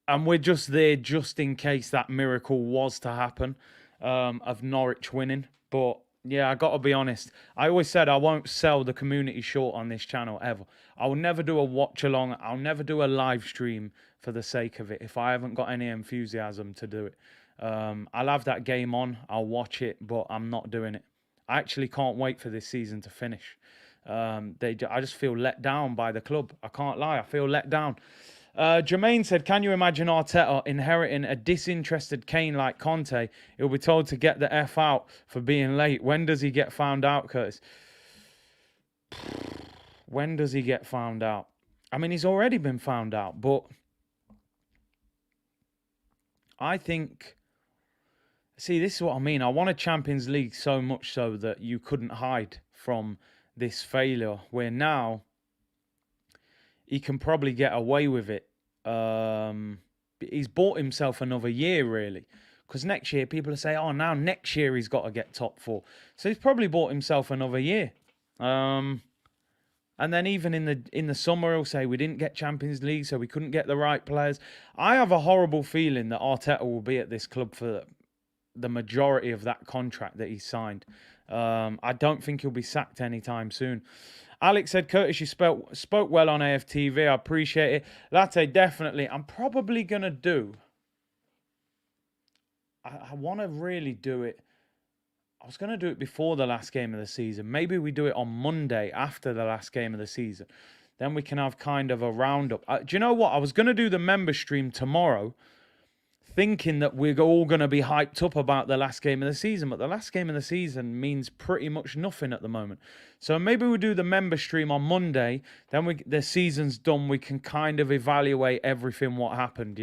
and we're just there just in case that miracle was to happen, of Norwich winning. But yeah, I got to be honest. I always said I won't sell the community short on this channel ever. I will never do a watch along. I'll never do a live stream for the sake of it if I haven't got any enthusiasm to do it. I'll have that game on. I'll watch it, but I'm not doing it. I actually can't wait for this season to finish. I just feel let down by the club. I can't lie. I feel let down. Jermaine said, can you imagine Arteta inheriting a disinterested Kane like Conte? He'll be told to get the F out for being late. When does he get found out, Curtis? When does he get found out? I mean, he's already been found out, but I think, see, this is what I mean. I want a Champions League so much so that you couldn't hide from this failure, where now he can probably get away with it. He's bought himself another year, really, because next year people will say, oh, now next year he's got to get top four. So he's probably bought himself another year. And then even in the summer, he'll say we didn't get Champions League, so we couldn't get the right players. I have a horrible feeling that Arteta will be at this club for the majority of that contract that he signed. I don't think he'll be sacked anytime soon. Alex said, Curtis, you spoke well on AFTV. I appreciate it. Latte, definitely. I'm probably going to do... I want to really do it. I was going to do it before the last game of the season. Maybe we do it on Monday after the last game of the season. Then we can have kind of a roundup. Do you know what? I was going to do the member stream tomorrow, thinking that we're all going to be hyped up about the last game of the season. But the last game of the season means pretty much nothing at the moment. So maybe we'll do the member stream on Monday. Then the season's done. We can kind of evaluate everything, what happened,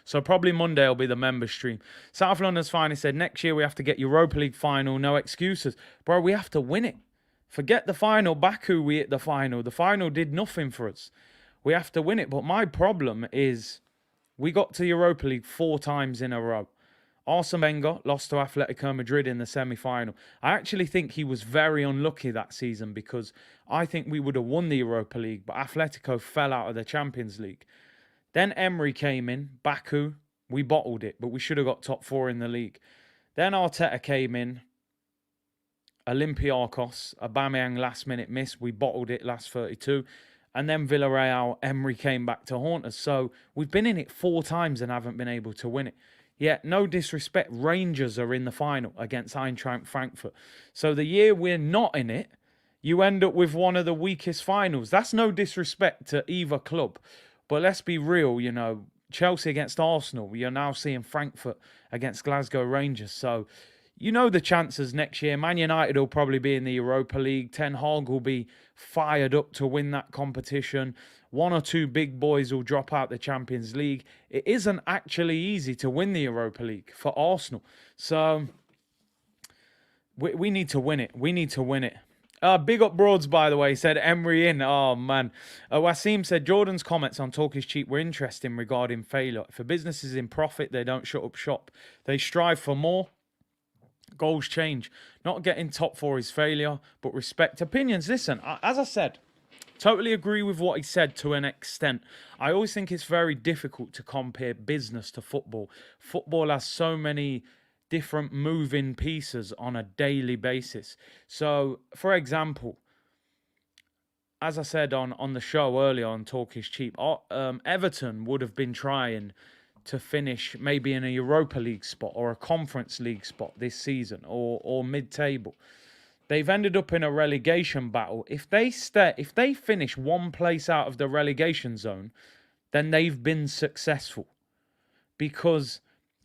So probably Monday will be the member stream. South London's Finest said, next year we have to get Europa League final. No excuses. Bro, we have to win it. Forget the final. Baku, we hit the final. The final did nothing for us. We have to win it. But my problem is we got to Europa League 4 times in a row. Arsene Wenger lost to Atletico Madrid in the semi-final. I actually think he was very unlucky that season, because I think we would have won the Europa League, but Atletico fell out of the Champions League. Then Emery came in, Baku, we bottled it, but we should have got top 4 in the league. Then Arteta came in, Olympiacos, Aubameyang last minute miss, we bottled it last 32. And then Villarreal, Emery came back to haunt us. So we've been in it 4 times and haven't been able to win it. Yet, no disrespect, Rangers are in the final against Eintracht Frankfurt. So the year we're not in it, you end up with one of the weakest finals. That's no disrespect to either club. But let's be real, Chelsea against Arsenal. You're now seeing Frankfurt against Glasgow Rangers. So, the chances next year. Man United will probably be in the Europa League. Ten Hag will be fired up to win that competition. 1 or 2 big boys will drop out the Champions League. It isn't actually easy to win the Europa League for Arsenal. So, we need to win it. We need to win it. Big up Broads, by the way, said Emery in. Oh, man. Wasim said, Jordan's comments on Talk is Cheap were interesting regarding failure. If a business is in profit, they don't shut up shop. They strive for more. Goals change. Not getting top 4 is failure, but respect opinions. Listen, as I said, totally agree with what he said to an extent. I always think it's very difficult to compare business to football. Football has so many different moving pieces on a daily basis. So, for example, as I said on the show earlier on Talk is Cheap, Everton would have been trying to finish maybe in a Europa League spot or a Conference League spot this season, or mid-table. They've ended up in a relegation battle. If they finish one place out of the relegation zone, then they've been successful. Because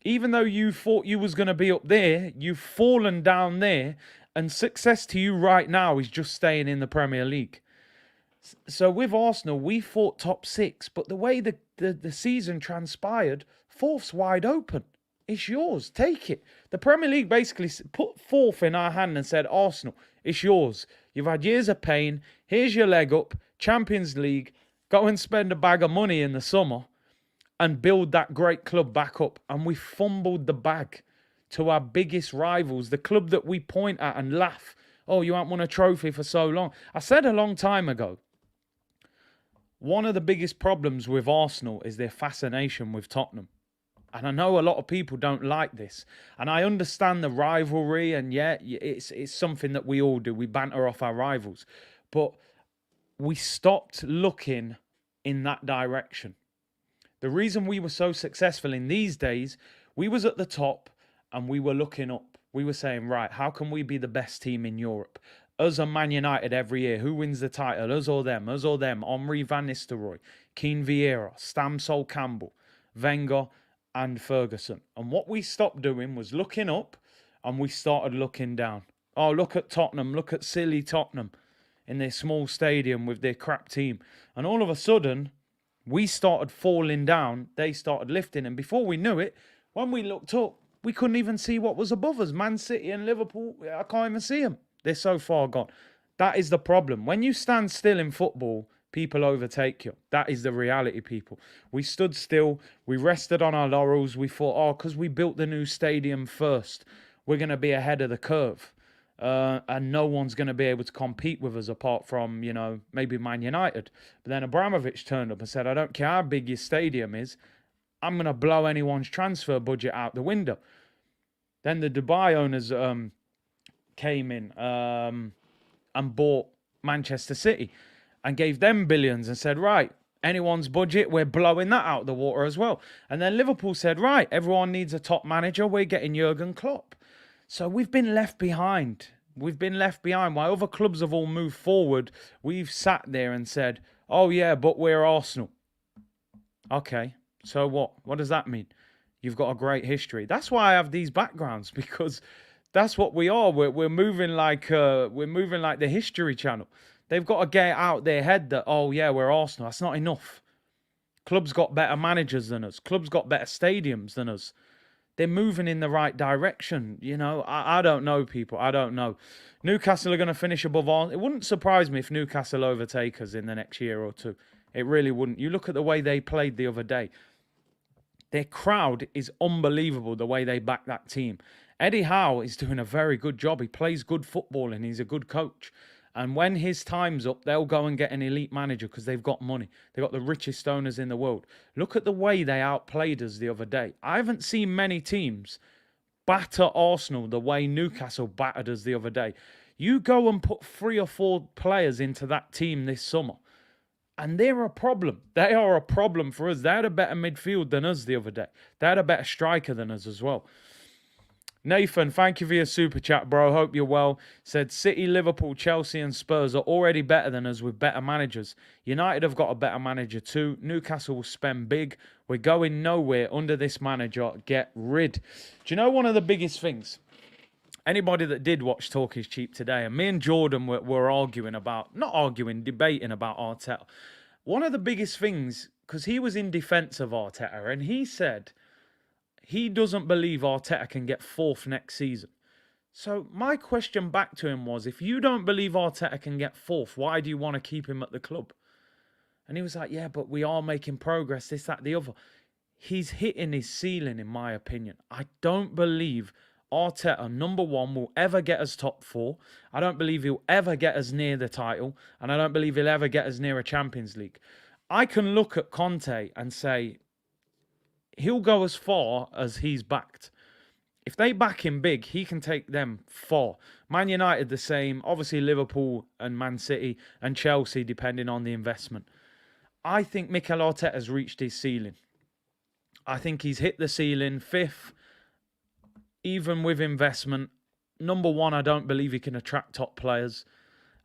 even though you thought you was going to be up there, you've fallen down there, and success to you right now is just staying in the Premier League. So with Arsenal, we fought top 6, but the way the season transpired, fourth's wide open. It's yours. Take it. The Premier League basically put fourth in our hand and said, Arsenal, it's yours. You've had years of pain. Here's your leg up. Champions League. Go and spend a bag of money in the summer and build that great club back up. And we fumbled the bag to our biggest rivals, the club that we point at and laugh. Oh, you haven't won a trophy for so long. I said a long time ago, one of the biggest problems with Arsenal is their fascination with Tottenham. And I know a lot of people don't like this. And I understand the rivalry, and yeah, it's something that we all do. We banter off our rivals. But we stopped looking in that direction. The reason we were so successful in these days, we was at the top and we were looking up. We were saying, right, how can we be the best team in Europe? Us and Man United every year. Who wins the title? Us or them? Us or them? Henri Van Nistelrooy, Keane Vieira, Stam Sol Campbell, Wenger and Ferguson. And what we stopped doing was looking up and we started looking down. Oh, look at Tottenham. Look at silly Tottenham in their small stadium with their crap team. And all of a sudden, we started falling down. They started lifting. And before we knew it, when we looked up, we couldn't even see what was above us. Man City and Liverpool, I can't even see them. They're so far gone. That is the problem. When you stand still in football, people overtake you. That is the reality, people. We stood still. We rested on our laurels. We thought, oh, because we built the new stadium first, we're going to be ahead of the curve. And no one's going to be able to compete with us apart from, you know, maybe Man United. But then Abramovich turned up and said, I don't care how big your stadium is. I'm going to blow anyone's transfer budget out the window. Then the Dubai owners came in and bought Manchester City and gave them billions and said, right, anyone's budget, we're blowing that out the water as well. And then Liverpool said, right, everyone needs a top manager. We're getting Jurgen Klopp. So we've been left behind. We've been left behind. While other clubs have all moved forward, we've sat there and said, oh yeah, but we're Arsenal. Okay, so what? What does that mean? You've got a great history. That's why I have these backgrounds, because that's what we are. We're moving like the History Channel. They've got to get out their head that, oh yeah, we're Arsenal. That's not enough. Clubs got better managers than us. Clubs got better stadiums than us. They're moving in the right direction. You know, I don't know, people. I don't know. Newcastle are going to finish above all. It wouldn't surprise me if Newcastle overtake us in the next year or two. It really wouldn't. You look at the way they played the other day. Their crowd is unbelievable, the way they back that team. Eddie Howe is doing a very good job. He plays good football and he's a good coach. And when his time's up, they'll go and get an elite manager because they've got money. They've got the richest owners in the world. Look at the way they outplayed us the other day. I haven't seen many teams batter Arsenal the way Newcastle battered us the other day. You go and put 3 or 4 players into that team this summer, and they're a problem. They are a problem for us. They had a better midfield than us the other day. They had a better striker than us as well. Nathan, thank you for your super chat, bro. Hope you're well. Said City, Liverpool, Chelsea and Spurs are already better than us with better managers. United have got a better manager too. Newcastle will spend big. We're going nowhere under this manager. Get rid. Do you know one of the biggest things? Anybody that did watch Talk is Cheap today, and me and Jordan were arguing about, not arguing, debating about Arteta. One of the biggest things, because he was in defence of Arteta, and he said he doesn't believe Arteta can get 4th next season. So my question back to him was, if you don't believe Arteta can get 4th, why do you want to keep him at the club? And he was like, yeah, but we are making progress, this, that, the other. He's hitting his ceiling, in my opinion. I don't believe Arteta, number one, will ever get us top 4. I don't believe he'll ever get us near the title. And I don't believe he'll ever get us near a Champions League. I can look at Conte and say, he'll go as far as he's backed. If they back him big, he can take them far. Man United the same. Obviously Liverpool and Man City and Chelsea, depending on the investment. I think Mikel Arteta has reached his ceiling. I think he's hit the ceiling. Fifth, even with investment. Number one, I don't believe he can attract top players.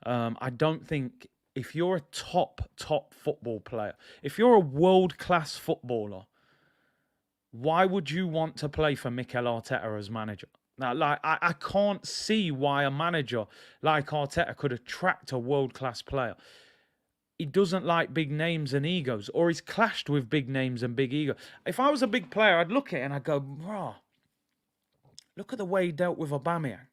I don't think if you're a top football player, if you're a world-class footballer, why would you want to play for Mikel Arteta as manager? Now, like, I can't see why a manager like Arteta could attract a world-class player. He doesn't like big names and egos, or he's clashed with big names and big ego. If I was a big player, I'd look at it and I'd go, "Rah, look at the way he dealt with Aubameyang."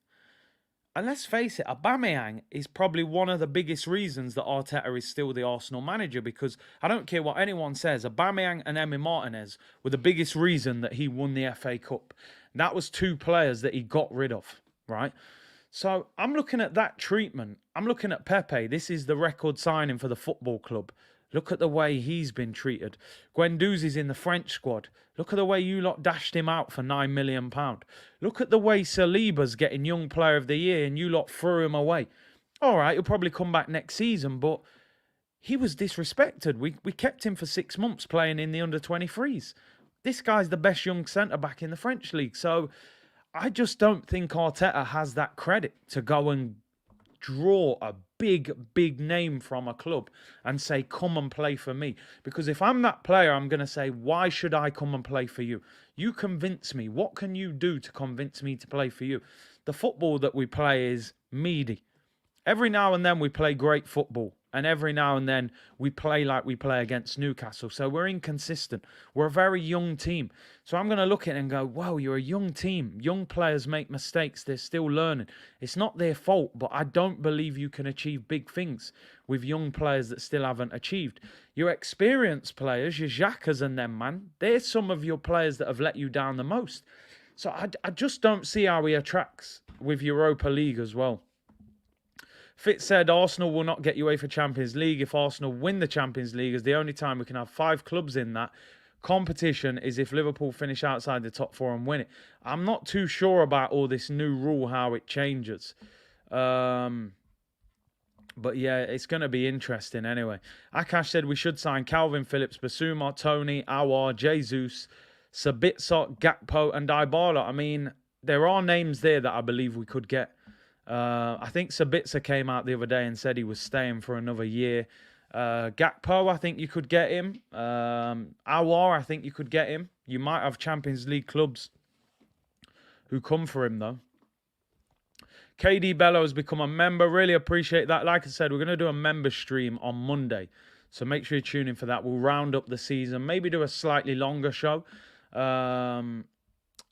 And let's face it, Aubameyang is probably one of the biggest reasons that Arteta is still the Arsenal manager, because I don't care what anyone says, Aubameyang and Emi Martinez were the biggest reason that he won the FA Cup. That was two players that he got rid of, right? So I'm looking at that treatment. I'm looking at Pepe. This is the record signing for the football club. Look at the way he's been treated. Guendouzi's in the French squad. Look at the way you lot dashed him out for £9 million. Look at the way Saliba's getting Young Player of the Year and you lot threw him away. All right, he'll probably come back next season, but he was disrespected. We kept him for 6 months playing in the under-23s. This guy's the best young centre-back in the French league. So I just don't think Arteta has that credit to go and draw a big name from a club and say, come and play for me. Because if I'm that player, I'm going to say, why should I come and play for you? You convince me. What can you do to convince me to play for you? The football that we play is meaty. Every now and then we play great football. And every now and then we play like we play against Newcastle. So we're inconsistent. We're a very young team. So I'm going to look at it and go, wow, you're a young team. Young players make mistakes. They're still learning. It's not their fault, but I don't believe you can achieve big things with young players that still haven't achieved. Your experienced players, your Xhakas and them, man, they're some of your players that have let you down the most. So I just don't see how he attracts with Europa League as well. Fitz said Arsenal will not get UEFA Champions League. If Arsenal win the Champions League, is the only time we can have 5 clubs in that competition is if Liverpool finish outside the top 4 and win it. I'm not too sure about all this new rule, how it changes. But yeah, it's going to be interesting anyway. Akash said we should sign Calvin Phillips, Basuma, Tony, Aouar, Jesus, Sabitzer, Gakpo and Dybala. I mean, there are names there that I believe we could get. I think Sabitzer came out the other day and said he was staying for another year. Gakpo, I think you could get him. Aouar, I think you could get him. You might have Champions League clubs who come for him, though. KD Bello has become a member. Really appreciate that. Like I said, we're going to do a member stream on Monday. So make sure you tune in for that. We'll round up the season. Maybe do a slightly longer show.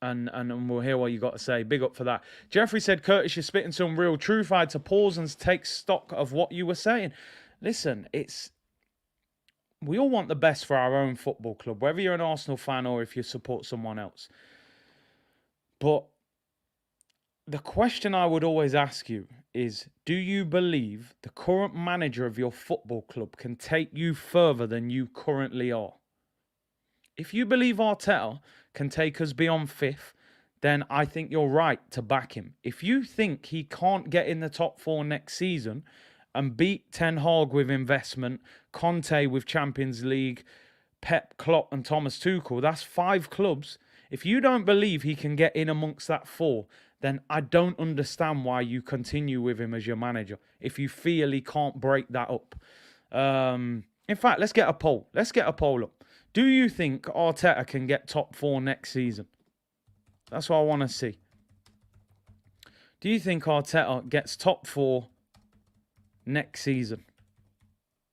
And we'll hear what you got to say. Big up for that. Jeffrey said, Curtis, you're spitting some real truth. I had to pause and take stock of what you were saying. Listen, we all want the best for our own football club, whether you're an Arsenal fan or if you support someone else. But the question I would always ask you is, do you believe the current manager of your football club can take you further than you currently are? If you believe Arteta can take us beyond 5th, then I think you're right to back him. If you think he can't get in the top 4 next season and beat Ten Hag with investment, Conte with Champions League, Pep, Klopp and Thomas Tuchel, that's 5 clubs. If you don't believe he can get in amongst that 4, then I don't understand why you continue with him as your manager if you feel he can't break that up. In fact, let's get a poll. Let's get a poll up. Do you think Arteta can get top 4 next season? That's what I want to see. Do you think Arteta gets top 4 next season?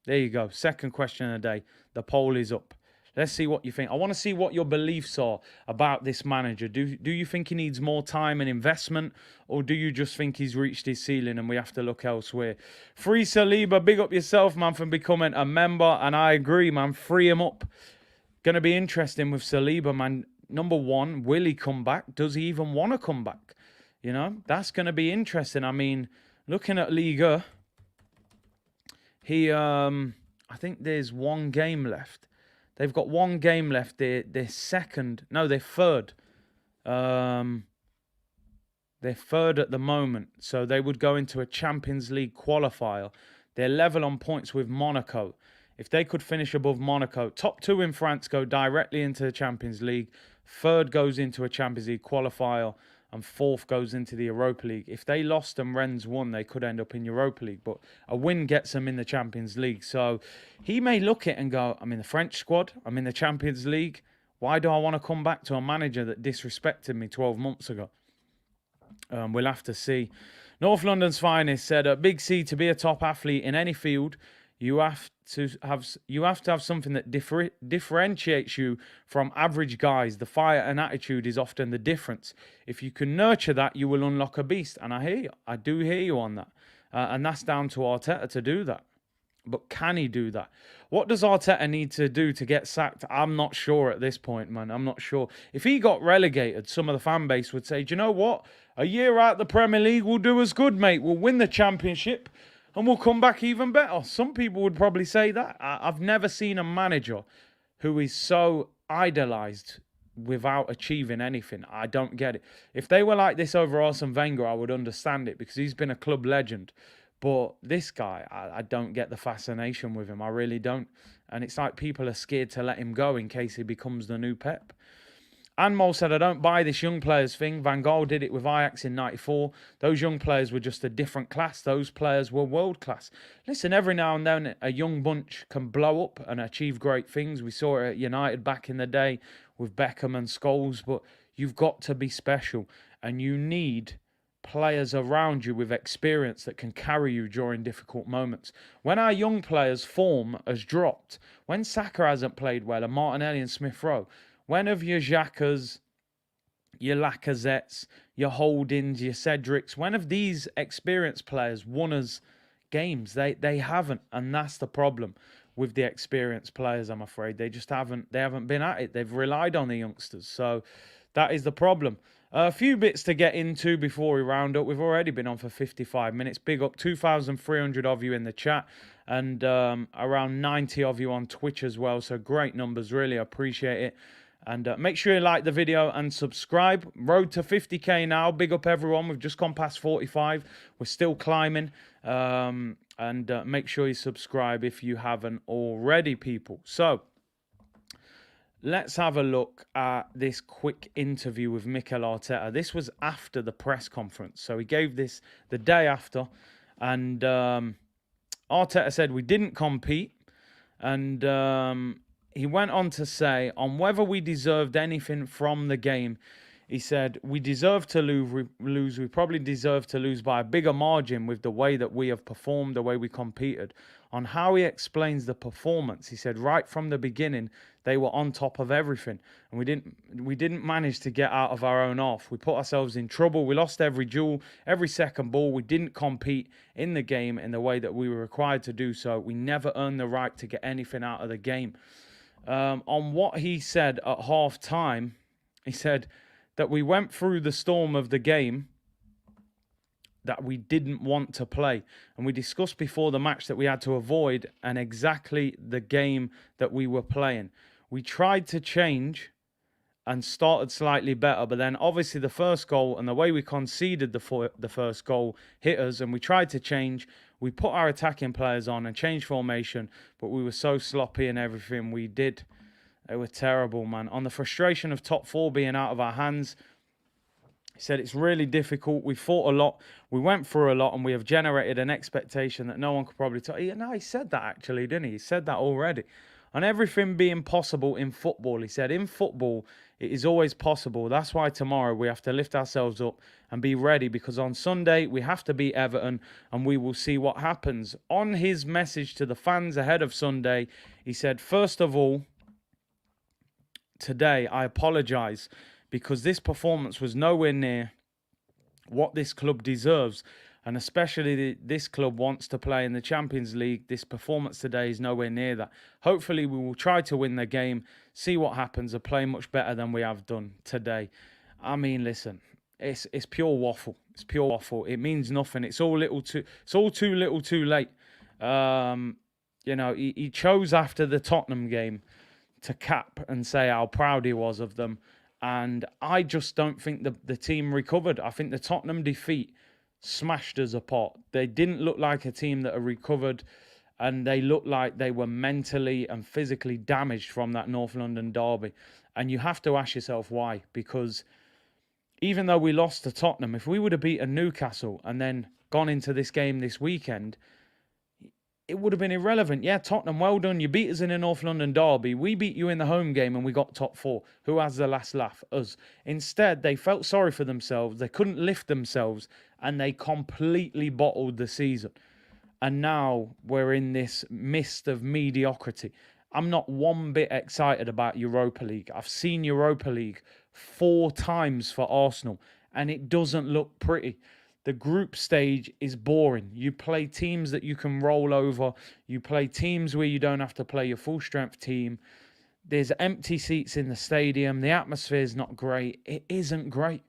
There you go. Second question of the day. The poll is up. Let's see what you think. I want to see what your beliefs are about this manager. Do you think he needs more time and investment, or do you just think he's reached his ceiling and we have to look elsewhere? Free Saliba, big up yourself, man, for becoming a member. And I agree, man. Free him up. Going to be interesting with Saliba, man. Number one, will he come back? Does he even want to come back? You know, that's going to be interesting. I mean, looking at Liga, I think there's 1 game left. They've got 1 game left. They're second. No, they're third. They're third at the moment. So they would go into a Champions League qualifier. They're level on points with Monaco. If they could finish above Monaco, top 2 in France go directly into the Champions League, 3rd goes into a Champions League qualifier, and 4th goes into the Europa League. If they lost and Rennes won, they could end up in Europa League, but a win gets them in the Champions League. So he may look at it and go, I'm in the French squad, I'm in the Champions League. Why do I want to come back to a manager that disrespected me 12 months ago? We'll have to see. North London's Finest said, Big C, to be a top athlete in any field, you have to have something that differentiates you from average guys. The fire and attitude is often the difference. If you can nurture that, you will unlock a beast. And I hear you. I do hear you on that. And that's down to Arteta to do that. But can he do that? What does Arteta need to do to get sacked? I'm not sure at this point, man. I'm not sure. If he got relegated, some of the fan base would say, do you know what? A year out the Premier League will do us good, mate. We'll win the Championship and we'll come back even better. Some people would probably say that. I've never seen a manager who is so idolised without achieving anything. I don't get it. If they were like this over Arsene Wenger, I would understand it because he's been a club legend. But this guy, I don't get the fascination with him. I really don't. And it's like people are scared to let him go in case he becomes the new Pep. Anmol said, I don't buy this young players thing. Van Gaal did it with Ajax in 94. Those young players were just a different class. Those players were world class. Listen, every now and then a young bunch can blow up and achieve great things. We saw it at United back in the day with Beckham and Scholes. But you've got to be special. And you need players around you with experience that can carry you during difficult moments. When our young players' form has dropped, when Saka hasn't played well and Martinelli and Smith Rowe, when have your Xhakas, your Lacazettes, your Holdings, your Cedrics, when have these experienced players won us games? They haven't, and that's the problem with the experienced players, I'm afraid. They just haven't been at it. They've relied on the youngsters. So that is the problem. A few bits to get into before we round up. We've already been on for 55 minutes. Big up 2,300 of you in the chat and around 90 of you on Twitch as well. So great numbers. Really appreciate it. And make sure you like the video and subscribe. Road to 50k now. Big up everyone. We've just gone past 45. We're still climbing. And make sure you subscribe if you haven't already, people. So let's have a look at this quick interview with Mikel Arteta. This was after the press conference. So he gave this the day after. And Arteta said we didn't compete. And he went on to say, on whether we deserved anything from the game, he said, we deserve to lose. We probably deserve to lose by a bigger margin with the way that we have performed, the way we competed. On how he explains the performance, he said, right from the beginning, they were on top of everything. And we didn't manage to get out of our own half. We put ourselves in trouble. We lost every duel, every second ball. We didn't compete in the game in the way that we were required to do so. We never earned the right to get anything out of the game. On what he said at half time, he said that we went through the storm of the game that we didn't want to play. And we discussed before the match that we had to avoid and exactly the game that we were playing. We tried to change and started slightly better, but then obviously the first goal and the way we conceded the first goal hit us, and we tried to change. We put our attacking players on and changed formation, but we were so sloppy in everything we did. They were terrible, man. On the frustration of top 4 being out of our hands, he said it's really difficult. We fought a lot. We went through a lot, and we have generated an expectation that no one could probably tell. No, he said that actually, didn't he? He said that already. On everything being possible in football, he said, in football, it is always possible. That's why tomorrow we have to lift ourselves up and be ready, because on Sunday we have to beat Everton and we will see what happens. On his message to the fans ahead of Sunday, he said, first of all, today I apologise because this performance was nowhere near what this club deserves. And especially this club wants to play in the Champions League. This performance today is nowhere near that. Hopefully we will try to win the game, see what happens, and play much better than we have done today. I mean, listen, it's pure waffle. It's pure waffle. It means nothing. It's all too little too late. You know, he chose after the Tottenham game to cap and say how proud he was of them. And I just don't think the team recovered. I think the Tottenham defeat smashed us apart. They didn't look like a team that are recovered. and they looked like they were mentally and physically damaged from that North London derby. And you have to ask yourself why, because even though we lost to Tottenham, if we would have beaten Newcastle and then gone into this game this weekend, it would have been irrelevant. Yeah, Tottenham, well done. You beat us in a North London derby. We beat you in the home game and we got top four. Who has the last laugh? Us. Instead, they felt sorry for themselves. They couldn't lift themselves and they completely bottled the season. And now we're in this mist of mediocrity. I'm not one bit excited about Europa League. I've seen Europa League 4 times for Arsenal and it doesn't look pretty. The group stage is boring. You play teams that you can roll over. You play teams where you don't have to play your full strength team. There's empty seats in the stadium. The atmosphere is not great. It isn't great.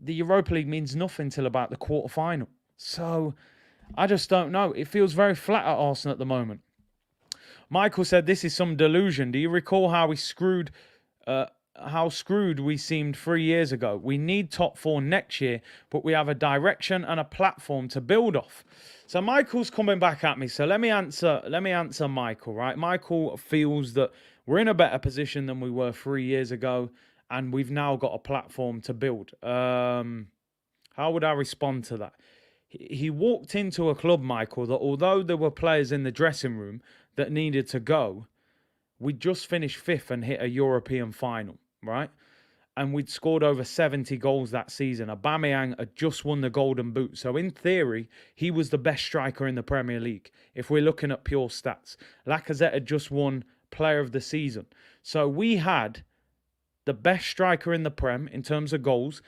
The Europa League means nothing till about the quarterfinal. So I just don't know. It feels very flat at Arsenal at the moment. Michael said this is some delusion. Do you recall how screwed we seemed 3 years ago? We need top 4 next year, but we have a direction and a platform to build off. So Michael's coming back at me. So let me answer Michael, right? Michael feels that we're in a better position than we were 3 years ago, and we've now got a platform to build. How would I respond to that? He walked into a club, Michael, that although there were players in the dressing room that needed to go, we just finished 5th and hit a European final, right? And we'd scored over 70 goals that season. Aubameyang had just won the Golden Boot. So in theory, he was the best striker in the Premier League, if we're looking at pure stats. Lacazette had just won Player of the Season. So we had the best striker in the Prem in terms of goals,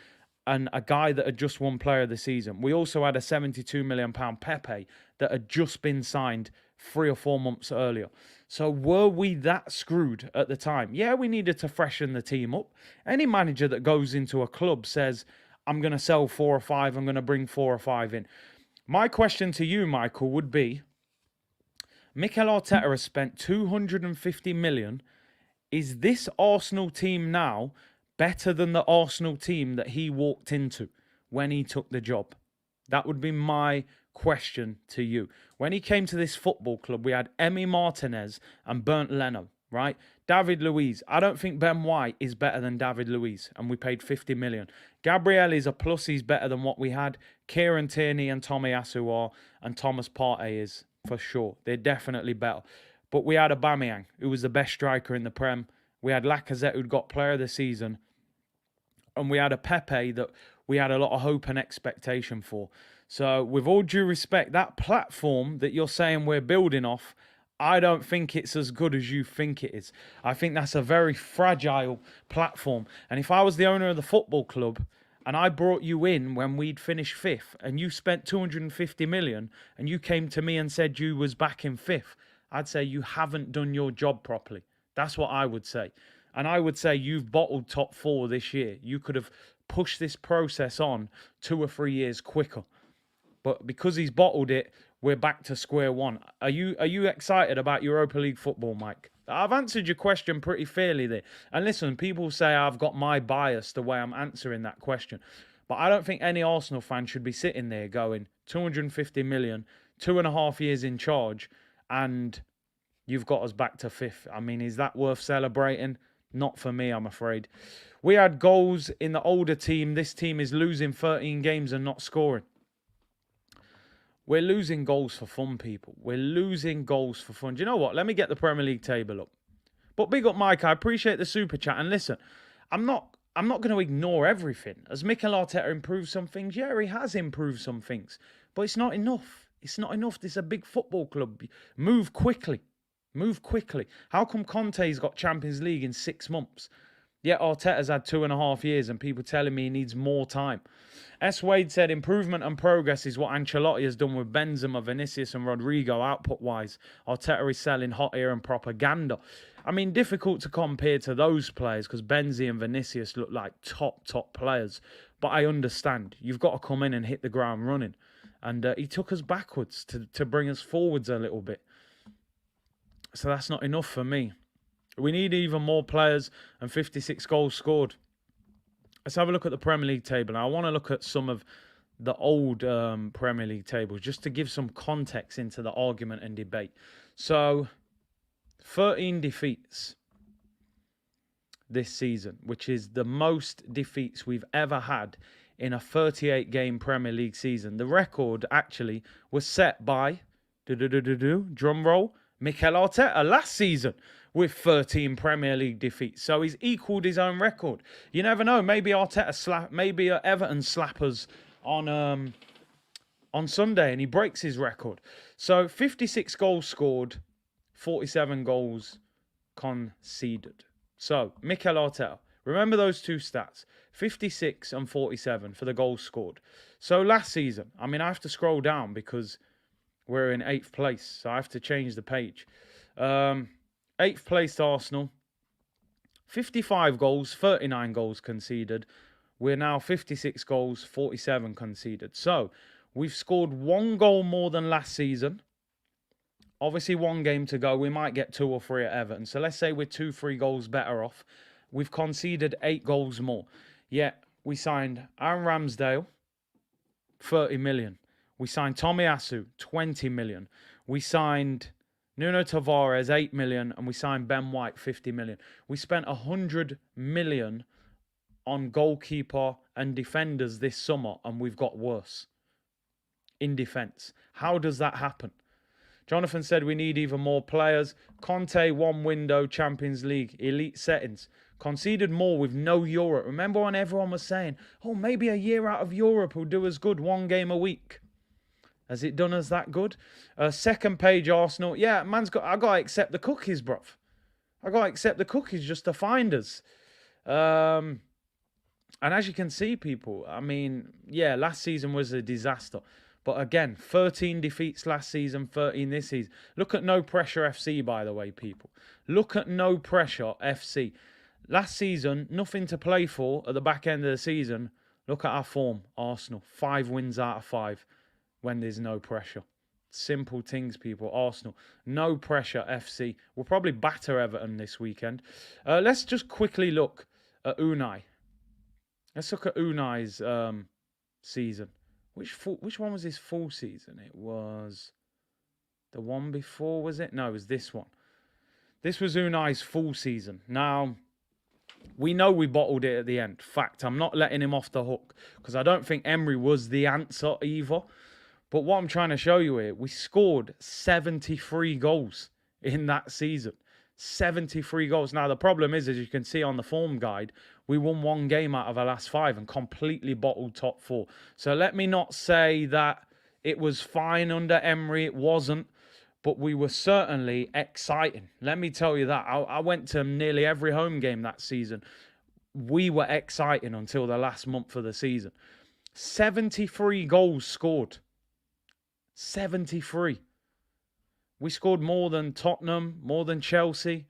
and a guy that had just won Player of the Season. We also had a £72 million Pepe that had just been signed 3 or 4 months earlier. So were we that screwed at the time? Yeah, we needed to freshen the team up. Any manager that goes into a club says, I'm going to sell 4 or 5, I'm going to bring 4 or 5 in. My question to you, Michael, would be, Mikel Arteta has spent 250 million. Is this Arsenal team now better than the Arsenal team that he walked into when he took the job? That would be my question to you. When he came to this football club, we had Emi Martinez and Bernd Leno, right? David Luiz. I don't think Ben White is better than David Luiz, and we paid 50 million. Gabriel is a plus. He's better than what we had. Kieran Tierney and Tomiyasu are, and Thomas Partey is for sure. They're definitely better. But we had Aubameyang, who was the best striker in the Prem. We had Lacazette, who'd got Player of the Season. And we had a Pepe that we had a lot of hope and expectation for. So with all due respect, that platform that you're saying we're building off, I don't think it's as good as you think it is. I think that's a very fragile platform. And if I was the owner of the football club and I brought you in when we'd finished 5th and you spent 250 million and you came to me and said you was back in 5th, I'd say you haven't done your job properly. That's what I would say. And I would say you've bottled top 4 this year. You could have pushed this process on 2 or 3 years quicker. But because he's bottled it, we're back to square one. Are you excited about Europa League football, Mike? I've answered your question pretty fairly there. And listen, people say I've got my bias the way I'm answering that question. But I don't think any Arsenal fan should be sitting there going, 250 million, 2.5 years in charge, and you've got us back to 5th. I mean, is that worth celebrating? Not for me, I'm afraid. We had goals in the older team. This team is losing 13 games and not scoring. We're losing goals for fun, people. We're losing goals for fun. Do you know what? Let me get the Premier League table up. But big up, Mike. I appreciate the super chat. And listen, I'm not going to ignore everything. Has Mikel Arteta improved some things? Yeah, he has improved some things. But it's not enough. It's not enough. This is a big football club. Move quickly. Move quickly. How come Conte's got Champions League in 6 months? Yet Arteta's had 2.5 years and people telling me he needs more time. S. Wade said improvement and progress is what Ancelotti has done with Benzema, Vinicius and Rodrigo output-wise. Arteta is selling hot air and propaganda. I mean, difficult to compare to those players because Benzi and Vinicius look like top players. But I understand. You've got to come in and hit the ground running. And he took us backwards to bring us forwards a little bit. So that's not enough for me. We need even more players and 56 goals scored. Let's have a look at the Premier League table. Now, I want to look at some of the old Premier League tables, just to give some context into the argument and debate. So, 13 defeats this season, which is the most defeats we've ever had in a 38-game Premier League season. The record actually was set by, drum roll, Mikel Arteta last season with 13 Premier League defeats. So he's equaled his own record. You never know. Maybe maybe Everton slap us on Sunday and he breaks his record. So 56 goals scored, 47 goals conceded. So Mikel Arteta, remember those two stats, 56 and 47 for the goals scored. So last season, I mean, I have to scroll down because we're in 8th place, so I have to change the page. 8th place Arsenal, 55 goals, 39 goals conceded. We're now 56 goals, 47 conceded. So we've scored 1 goal more than last season. Obviously, 1 game to go. We might get 2 or 3 at Everton. So let's say we're 2-3 goals better off. We've conceded 8 goals more. Yet we signed Aaron Ramsdale, 30 million. We signed Tomiyasu, 20 million. We signed Nuno Tavares, 8 million. And we signed Ben White, 50 million. We spent 100 million on goalkeeper and defenders this summer, and we've got worse in defence. How does that happen? Jonathan said we need even more players. Conte, 1 window, Champions League, elite settings. Conceded more with no Europe. Remember when everyone was saying, oh, maybe a year out of Europe will do us good, 1 game a week. Has it done us that good? Second page, Arsenal. Yeah, I got to accept the cookies, bruv. I got to accept the cookies just to find us. And as you can see, people, I mean, yeah, last season was a disaster. But again, 13 defeats last season, 13 this season. Look at No Pressure FC, by the way, people. Look at No Pressure FC. Last season, nothing to play for at the back end of the season. Look at our form, Arsenal. 5 wins out of 5 when there's no pressure. Simple things, people. Arsenal, No Pressure FC. We'll probably batter Everton this weekend. Let's just quickly look at Unai. Let's look at Unai's season. Which one was his full season? It was the one before, was it? No, it was this one. This was Unai's full season. Now, we know we bottled it at the end. Fact, I'm not letting him off the hook because I don't think Emery was the answer either. But what I'm trying to show you here, we scored 73 goals in that season. 73 goals. Now, the problem is, as you can see on the form guide, we won 1 game out of our last 5 and completely bottled top 4. So let me not say that it was fine under Emery. It wasn't. But we were certainly exciting. Let me tell you that. I went to nearly every home game that season. We were exciting until the last month of the season. 73 goals scored. 73. We scored more than Tottenham, more than Chelsea,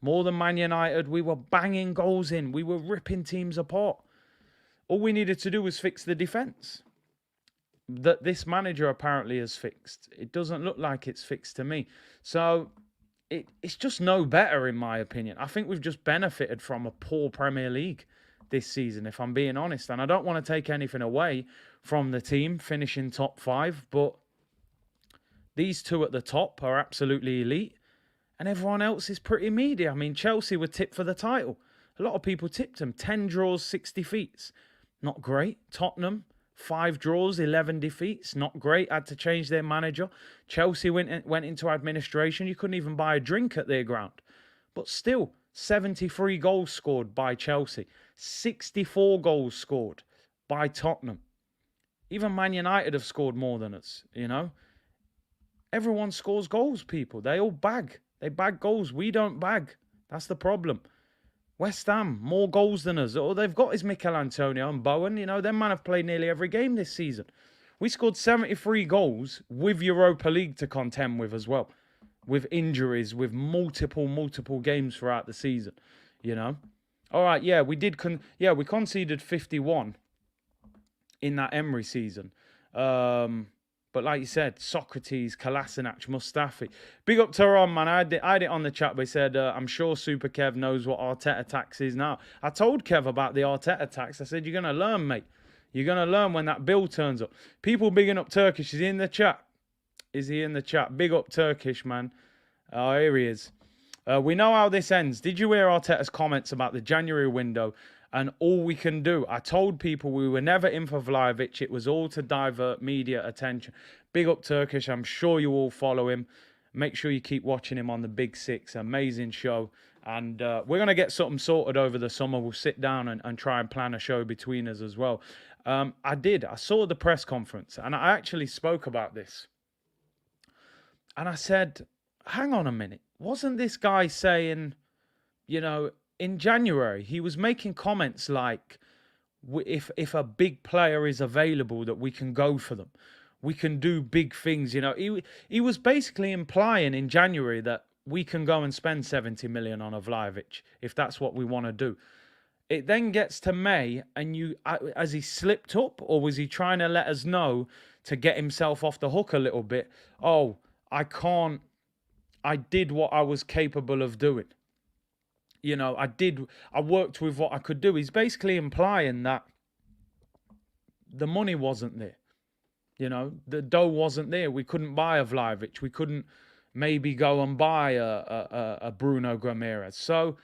more than Man United. We were banging goals in. We were ripping teams apart. All we needed to do was fix the defence. That this manager apparently has fixed. It doesn't look like it's fixed to me. So it's just no better in my opinion. I think we've just benefited from a poor Premier League this season, if I'm being honest. And I don't want to take anything away from the team finishing top 5, but these 2 at the top are absolutely elite. And everyone else is pretty media. I mean, Chelsea were tipped for the title. A lot of people tipped them. 10 draws, 6 defeats. Not great. Tottenham, 5 draws, 11 defeats. Not great. Had to change their manager. Chelsea went into administration. You couldn't even buy a drink at their ground. But still, 73 goals scored by Chelsea. 64 goals scored by Tottenham. Even Man United have scored more than us, you know. Everyone scores goals, people. They all bag. They bag goals. We don't bag. That's the problem. West Ham, more goals than us. All they've got is Mikel Antonio and Bowen. You know, them man have played nearly every game this season. We scored 73 goals with Europa League to contend with as well. With injuries, with multiple games throughout the season. You know. All right, yeah, we did. We conceded 51 in that Emery season. But like you said, Socrates, Kolasinac, Mustafi. Big up to Ron, man. I had it on the chat, but he said, I'm sure Super Kev knows what Arteta tax is now. I told Kev about the Arteta tax. I said, you're going to learn, mate. You're going to learn when that bill turns up. People bigging up Turkish. Is he in the chat? Is he in the chat? Big up Turkish, man. Oh, here he is. We know how this ends. Did you hear Arteta's comments about the January window and all we can do? I told people we were never in for Vlahovic. It was all to divert media attention. Big up Turkish. I'm sure you all follow him. Make sure you keep watching him on the Big Six. Amazing show. And we're going to get something sorted over the summer. We'll sit down and try and plan a show between us as well. I saw the press conference and I actually spoke about this. And I said, hang on a minute. Wasn't this guy saying, in January, he was making comments like, if a big player is available, that we can go for them. We can do big things. He was basically implying in January that we can go and spend 70 million on a Vlahovic if that's what we want to do. It then gets to May and has he slipped up, or was he trying to let us know to get himself off the hook a little bit? Oh, I did what I was capable of doing. I worked with what I could do. He's basically implying that the money wasn't there. The dough wasn't there. We couldn't buy a Vlahovic. We couldn't maybe go and buy a Bruno Ramirez. So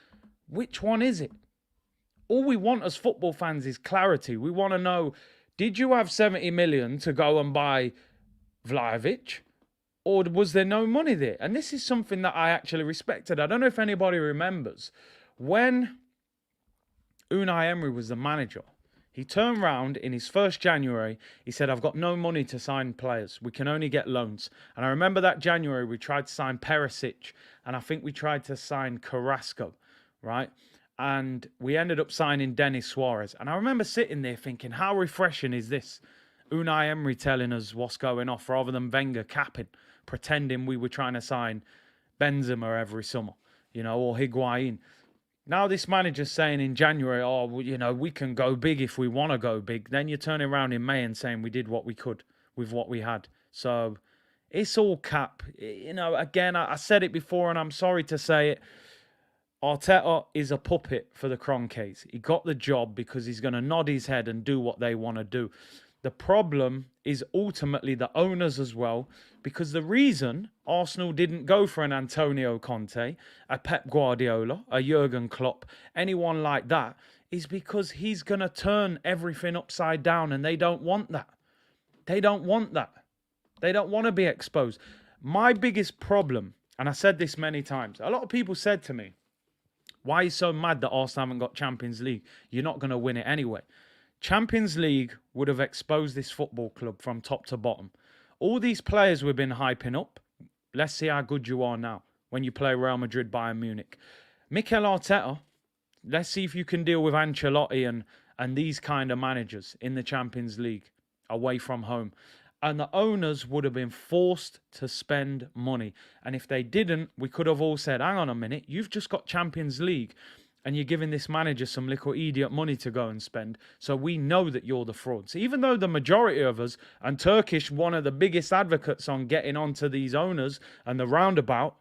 which one is it? All we want as football fans is clarity. We want to know, did you have 70 million to go and buy Vlahovic? Or was there no money there? And this is something that I actually respected. I don't know if anybody remembers. When Unai Emery was the manager, he turned round in his first January. He said, I've got no money to sign players. We can only get loans. And I remember that January, we tried to sign Perisic. And I think we tried to sign Carrasco, right? And we ended up signing Denis Suarez. And I remember sitting there thinking, how refreshing is this? Unai Emery telling us what's going off rather than Wenger capping, pretending we were trying to sign Benzema every summer, or Higuain. Now this manager's saying in January, we can go big if we want to go big. Then you're turning around in May and saying we did what we could with what we had. So it's all cap. Again, I said it before and I'm sorry to say it. Arteta is a puppet for the Kroenkes. He got the job because he's going to nod his head and do what they want to do. The problem is ultimately the owners as well, because the reason Arsenal didn't go for an Antonio Conte, a Pep Guardiola, a Jurgen Klopp, anyone like that, is because he's going to turn everything upside down and they don't want that. They don't want that. They don't want to be exposed. My biggest problem, and I said this many times, a lot of people said to me, why are you so mad that Arsenal haven't got Champions League? You're not going to win it anyway. Champions League would have exposed this football club from top to bottom. All these players we've been hyping up, let's see how good you are now when you play Real Madrid, Bayern Munich. Mikel Arteta, let's see if you can deal with Ancelotti and these kind of managers in the Champions League away from home. And the owners would have been forced to spend money. And if they didn't, we could have all said, hang on a minute, you've just got Champions League and you're giving this manager some little idiot money to go and spend. So we know that you're the frauds. Even though the majority of us, and Turkish, one of the biggest advocates on getting onto these owners and the roundabout,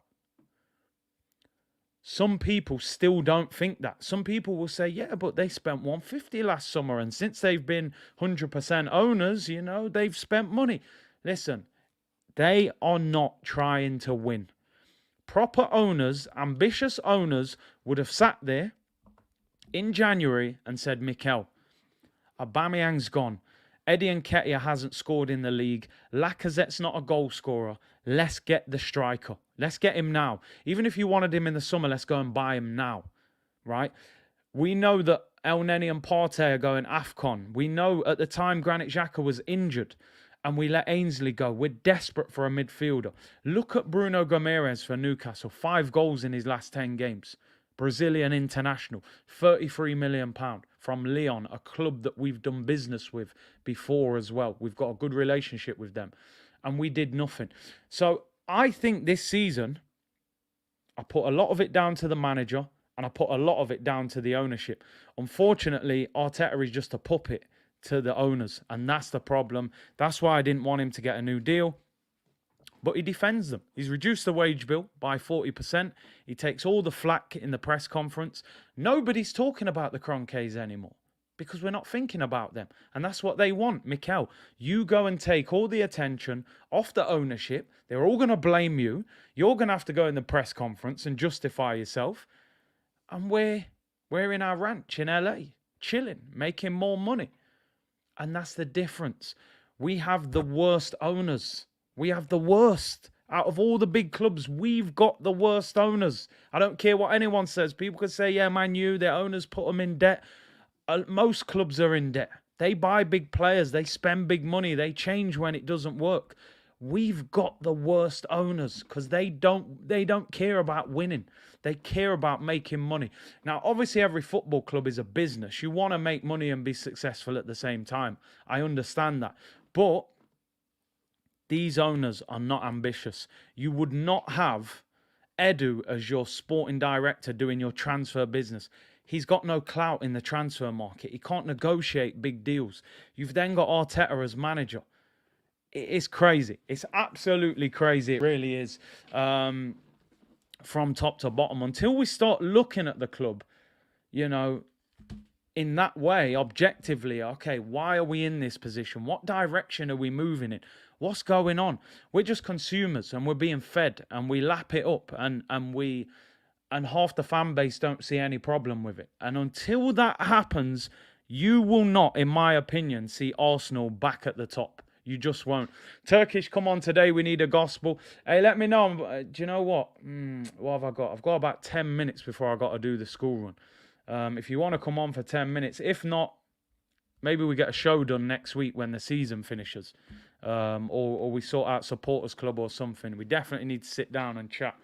some people still don't think that. Some people will say, yeah, but they spent 150 last summer. And since they've been 100% owners, they've spent money. Listen, they are not trying to win. Proper owners, ambitious owners, would have sat there in January and said, Mikel, Aubameyang's gone. Eddie Nketiah hasn't scored in the league. Lacazette's not a goal scorer. Let's get the striker. Let's get him now. Even if you wanted him in the summer, let's go and buy him now, right? We know that El Neni and Partey are going AFCON. We know at the time Granit Xhaka was injured and we let Ainsley go. We're desperate for a midfielder. Look at Bruno Ramirez for Newcastle. 5 goals in his last 10 games. Brazilian international. £33 million from Lyon, a club that we've done business with before as well. We've got a good relationship with them. And we did nothing. So I think this season, I put a lot of it down to the manager and I put a lot of it down to the ownership. Unfortunately, Arteta is just a puppet to the owners. And that's the problem. That's why I didn't want him to get a new deal. But he defends them. He's reduced the wage bill by 40%. He takes all the flack in the press conference. Nobody's talking about the Kroenkes anymore. because we're not thinking about them. And that's what they want. Mikel, you go and take all the attention off the ownership. They're all going to blame you. You're going to have to go in the press conference and justify yourself. And we're in our ranch in LA, chilling, making more money. And that's the difference. We have the worst owners. We have the worst. Out of all the big clubs, we've got the worst owners. I don't care what anyone says. People could say, yeah, Man U, their owners put them in debt. Most clubs are in debt. They buy big players. They spend big money. They change when it doesn't work. We've got the worst owners because they don't care about winning. They care about making money. Now, obviously, every football club is a business. You want to make money and be successful at the same time. I understand that. But these owners are not ambitious. You would not have Edu as your sporting director doing your transfer business. He's got no clout in the transfer market. He can't negotiate big deals. You've then got Arteta as manager. It's crazy. It's absolutely crazy. It really is. From top to bottom. Until we start looking at the club, in that way, objectively, okay, why are we in this position? What direction are we moving in? What's going on? We're just consumers and we're being fed and we lap it up and half the fan base don't see any problem with it. And until that happens, you will not, in my opinion, see Arsenal back at the top. You just won't. Turkish, come on today. We need a gospel. Hey, let me know. Do you know what? What have I got? I've got about 10 minutes before I got to do the school run. If you want to come on for 10 minutes. If not, maybe we get a show done next week when the season finishes. Or we sort out supporters club or something. We definitely need to sit down and chat.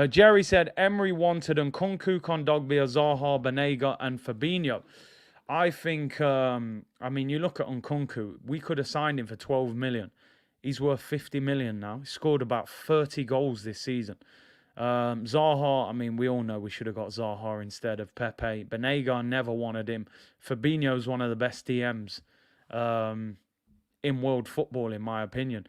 Jerry said Emery wanted Nkunku, Kondogbia, Zaha, Banega and Fabinho. I think, you look at Nkunku, we could have signed him for 12 million. He's worth 50 million now. He scored about 30 goals this season. Zaha, we all know we should have got Zaha instead of Pepe. Banega, never wanted him. Fabinho's one of the best DMs in world football, in my opinion.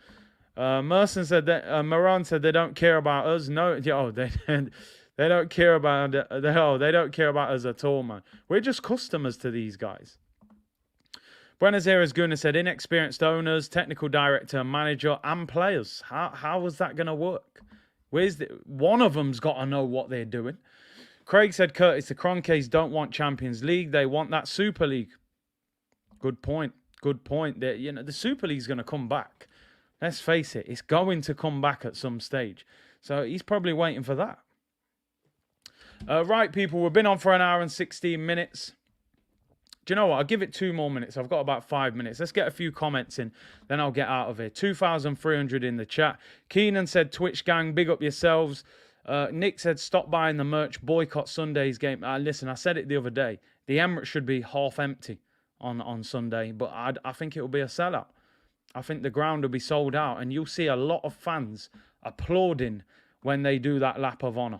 Merson said that, Moran said they don't care about us. No, they don't care about they don't care about us at all, man. We're just customers to these guys. Buenos Aires Guna said inexperienced owners, technical director, manager, and players. How is that going to work? One of them's got to know what they're doing. Craig said Curtis, the Kroenkes don't want Champions League. They want that Super League. Good point. The Super League's going to come back. Let's face it, it's going to come back at some stage. So he's probably waiting for that. Right, people, we've been on for an hour and 16 minutes. Do you know what? I'll give it 2 more minutes. I've got about 5 minutes. Let's get a few comments in, then I'll get out of here. 2,300 in the chat. Keenan said, Twitch gang, big up yourselves. Nick said, stop buying the merch, boycott Sunday's game. Listen, I said it the other day. The Emirates should be half empty on Sunday, but I think it will be a sellout. I think the ground will be sold out, and you'll see a lot of fans applauding when they do that lap of honour.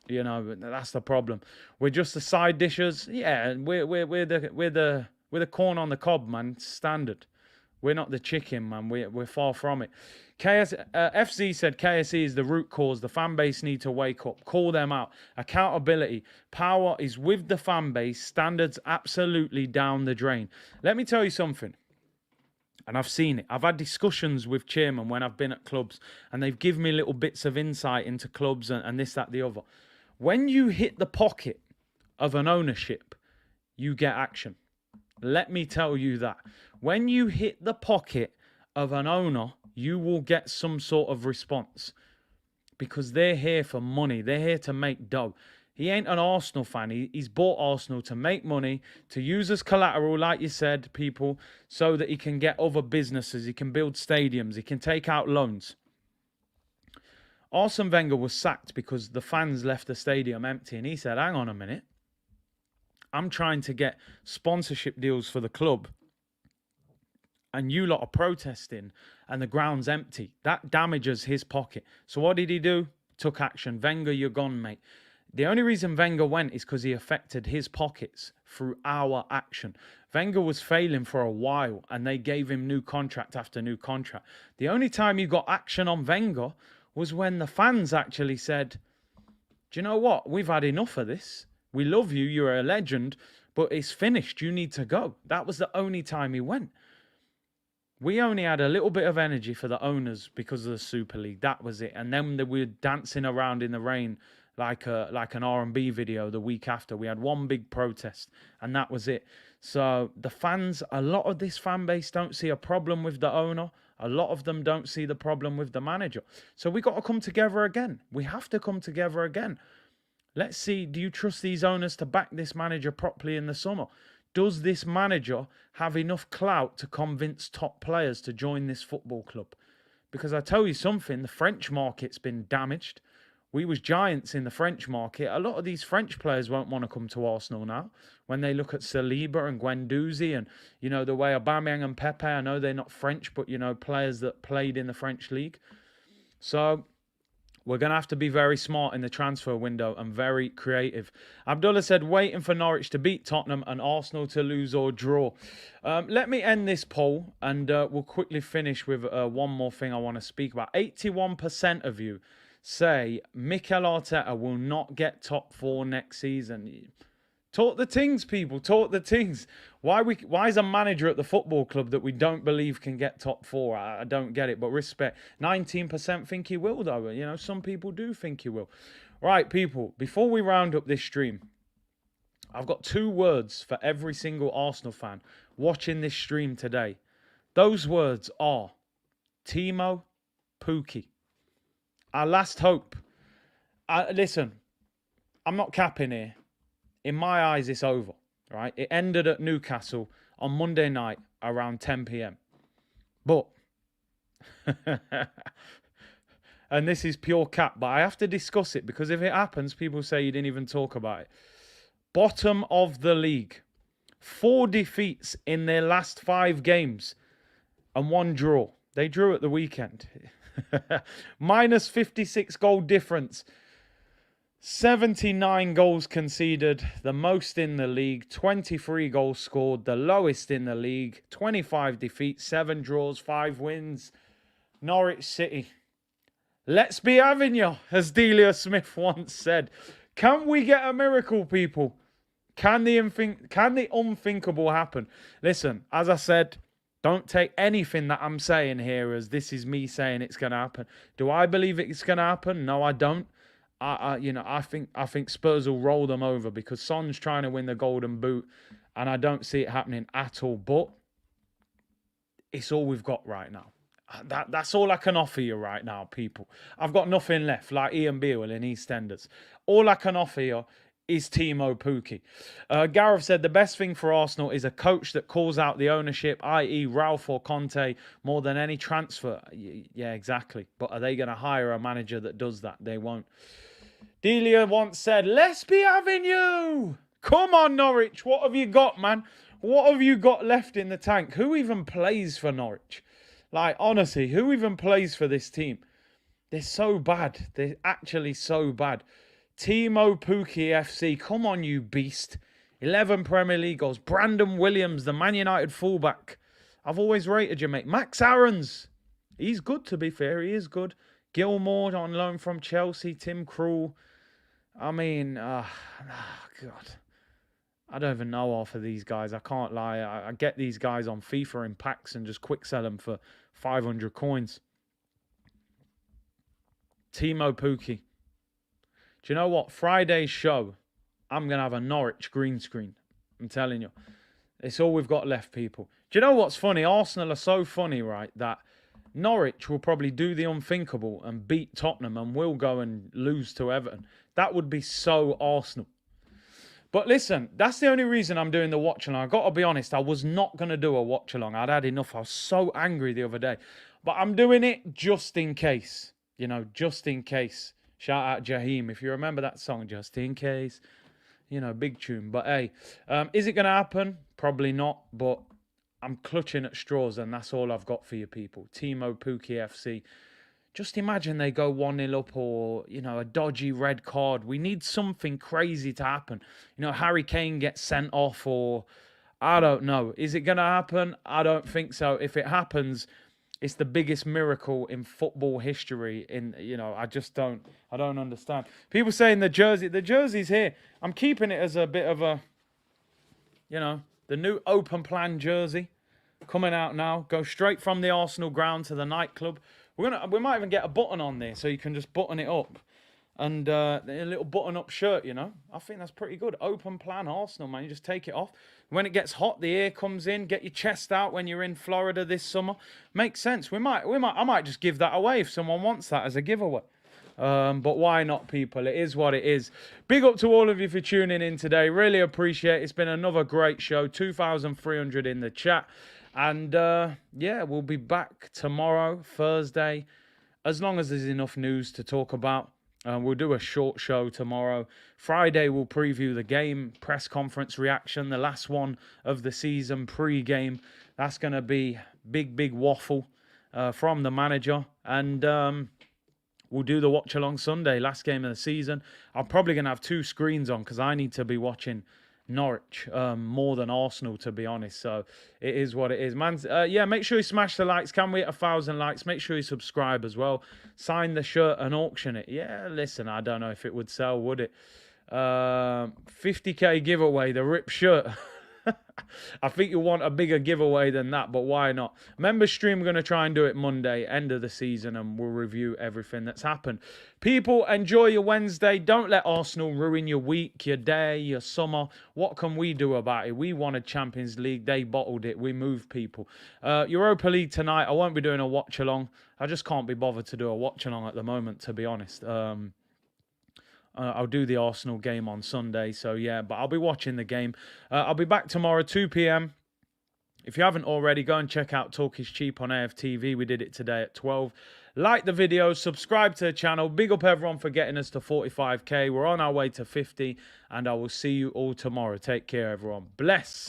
That's the problem. We're just the side dishes. Yeah, we're the corn on the cob, man. Standard. We're not the chicken, man. We're far from it. FZ said KSE is the root cause. The fan base need to wake up. Call them out. Accountability. Power is with the fan base. Standards absolutely down the drain. Let me tell you something. And I've seen it. I've had discussions with chairmen when I've been at clubs, and they've given me little bits of insight into clubs and this, that, the other. When you hit the pocket of an ownership, you get action. Let me tell you that. When you hit the pocket of an owner, you will get some sort of response, because they're here for money. They're here to make dough. He ain't an Arsenal fan. He's bought Arsenal to make money, to use as collateral, like you said, people, so that he can get other businesses. He can build stadiums. He can take out loans. Arsene Wenger was sacked because the fans left the stadium empty. And he said, hang on a minute. I'm trying to get sponsorship deals for the club, and you lot are protesting and the ground's empty. That damages his pocket. So what did he do? Took action. Wenger, you're gone, mate. The only reason Wenger went is because he affected his pockets through our action. Wenger was failing for a while, and they gave him new contract after new contract. The only time you got action on Wenger was when the fans actually said, do you know what? We've had enough of this. We love you. You're a legend. but it's finished. You need to go. That was the only time he went. We only had a little bit of energy for the owners because of the Super League. That was it. And then we were dancing around in the rain like an R&B video the week after. We had one big protest, and that was it. So the fans, a lot of this fan base don't see a problem with the owner. A lot of them don't see the problem with the manager. So we got to come together again. We have to come together again. Let's see, do you trust these owners to back this manager properly in the summer? Does this manager have enough clout to convince top players to join this football club? Because I tell you something, the French market's been damaged. We was giants in the French market. A lot of these French players won't want to come to Arsenal now. When they look at Saliba and Guendouzi and, you know, the way Aubameyang and Pepe, I know they're not French, but, you know, players that played in the French league. So we're going to have to be very smart in the transfer window and very creative. Abdullah said, waiting for Norwich to beat Tottenham and Arsenal to lose or draw. Let me end this poll and we'll quickly finish with one more thing I want to speak about. 81% of you say Mikel Arteta will not get top 4 next season. Talk the things, people. Talk the things. Why is a manager at the football club that we don't believe can get top 4? I don't get it, but respect. 19% think he will, though. You know, some people do think he will. Right, people, before we round up this stream, I've got 2 words for every single Arsenal fan watching this stream today. Those words are Timo Pukki. Our last hope. Listen, I'm not capping here. In my eyes, it's over, right? It ended at Newcastle on Monday night around 10 p.m. But, and this is pure cap, but I have to discuss it because if it happens, people say you didn't even talk about it. Bottom of the league. 4 defeats in their last 5 games and 1 draw. They drew at the weekend. Minus 56 goal difference. 79 goals conceded, the most in the league. 23 goals scored, the lowest in the league. 25 defeats, 7 draws, 5 wins. Norwich City. Let's be having you, as Delia Smith once said. Can we get a miracle, people? Can the unthinkable happen? Listen, as I said, don't take anything that I'm saying here as this is me saying it's going to happen. Do I believe it's going to happen? No, I don't. I think Spurs will roll them over because Son's trying to win the Golden Boot, and I don't see it happening at all. But it's all we've got right now. That's all I can offer you right now, people. I've got nothing left, like Ian Beale in EastEnders. All I can offer you is Timo Pukki. Gareth said the best thing for Arsenal is a coach that calls out the ownership, i.e. Ralph or Conte, more than any transfer. Yeah, exactly. But are they going to hire a manager that does that? They won't. Delia once said, let's be having you. Come on, Norwich. What have you got, man? What have you got left in the tank? Who even plays for Norwich? Like, honestly, who even plays for this team? They're so bad. They're actually so bad. Timo Pukki FC. Come on, you beast. 11 Premier League goals. Brandon Williams, the Man United fullback. I've always rated you, mate. Max Aarons. He's good, to be fair. He is good. Gilmore on loan from Chelsea. Tim Krul. I mean, God. I don't even know half of these guys. I can't lie. I get these guys on FIFA in packs and just quick sell them for 500 coins. Timo Pukki. Do you know what? Friday's show, I'm going to have a Norwich green screen. I'm telling you. It's all we've got left, people. Do you know what's funny? Arsenal are so funny, right, that Norwich will probably do the unthinkable and beat Tottenham and will go and lose to Everton. That would be so Arsenal. But listen, that's the only reason I'm doing the watch-along. I've got to be honest, I was not going to do a watch-along. I'd had enough. I was so angry the other day. But I'm doing it just in case. You know, just in case. Shout out Jaheim. If you remember that song, Just In Case. You know, big tune. But hey, is it going to happen? Probably not. But I'm clutching at straws and that's all I've got for you people. Timo Pukki FC. Just imagine they go 1-0 up or, you know, a dodgy red card. We need something crazy to happen. You know, Harry Kane gets sent off or I don't know. Is it going to happen? I don't think so. If it happens, it's the biggest miracle in football history. I don't understand. People saying the jersey's here. I'm keeping it as a bit of a You know, the new open plan jersey coming out now. Go straight from the Arsenal ground to the nightclub. We might even get a button on there so you can just button it up. And a little button-up shirt, you know. I think that's pretty good. Open plan Arsenal, man. You just take it off. When it gets hot, the air comes in. Get your chest out when you're in Florida this summer. Makes sense. I might just give that away if someone wants that as a giveaway. But why not, people? It is what it is. Big up to all of you for tuning in today. Really appreciate it. It's been another great show. 2,300 in the chat. And, yeah, we'll be back tomorrow, Thursday, as long as there's enough news to talk about. We'll do a short show tomorrow. Friday, we'll preview the game, press conference reaction, the last one of the season, pre-game. That's going to be big waffle from the manager. And we'll do the watch-along Sunday, last game of the season. I'm probably going to have 2 screens on because I need to be watching Norwich more than Arsenal, to be honest. So it is what it is, man. Yeah, make sure you smash the likes. Can we hit 1,000 likes? Make sure you subscribe as well. Sign the shirt and auction it. Yeah, listen, I don't know if it would sell, would it? 50k giveaway, the rip shirt. I think you'll want a bigger giveaway than that, but why not? Member stream, we're going to try and do it Monday, end of the season, and we'll review everything that's happened. People, enjoy your Wednesday. Don't let Arsenal ruin your week, your day, your summer. What can we do about it? We wanted Champions League. They bottled it. We moved people. Europa League tonight. I won't be doing a watch-along. I just can't be bothered to do a watch-along at the moment, to be honest. I'll do the Arsenal game on Sunday, so yeah, but I'll be watching the game. I'll be back tomorrow, 2 p.m. If you haven't already, go and check out Talk is Cheap on AFTV. We did it today at 12. Like the video, subscribe to the channel. Big up everyone for getting us to 45k. We're on our way to 50, and I will see you all tomorrow. Take care, everyone. Bless.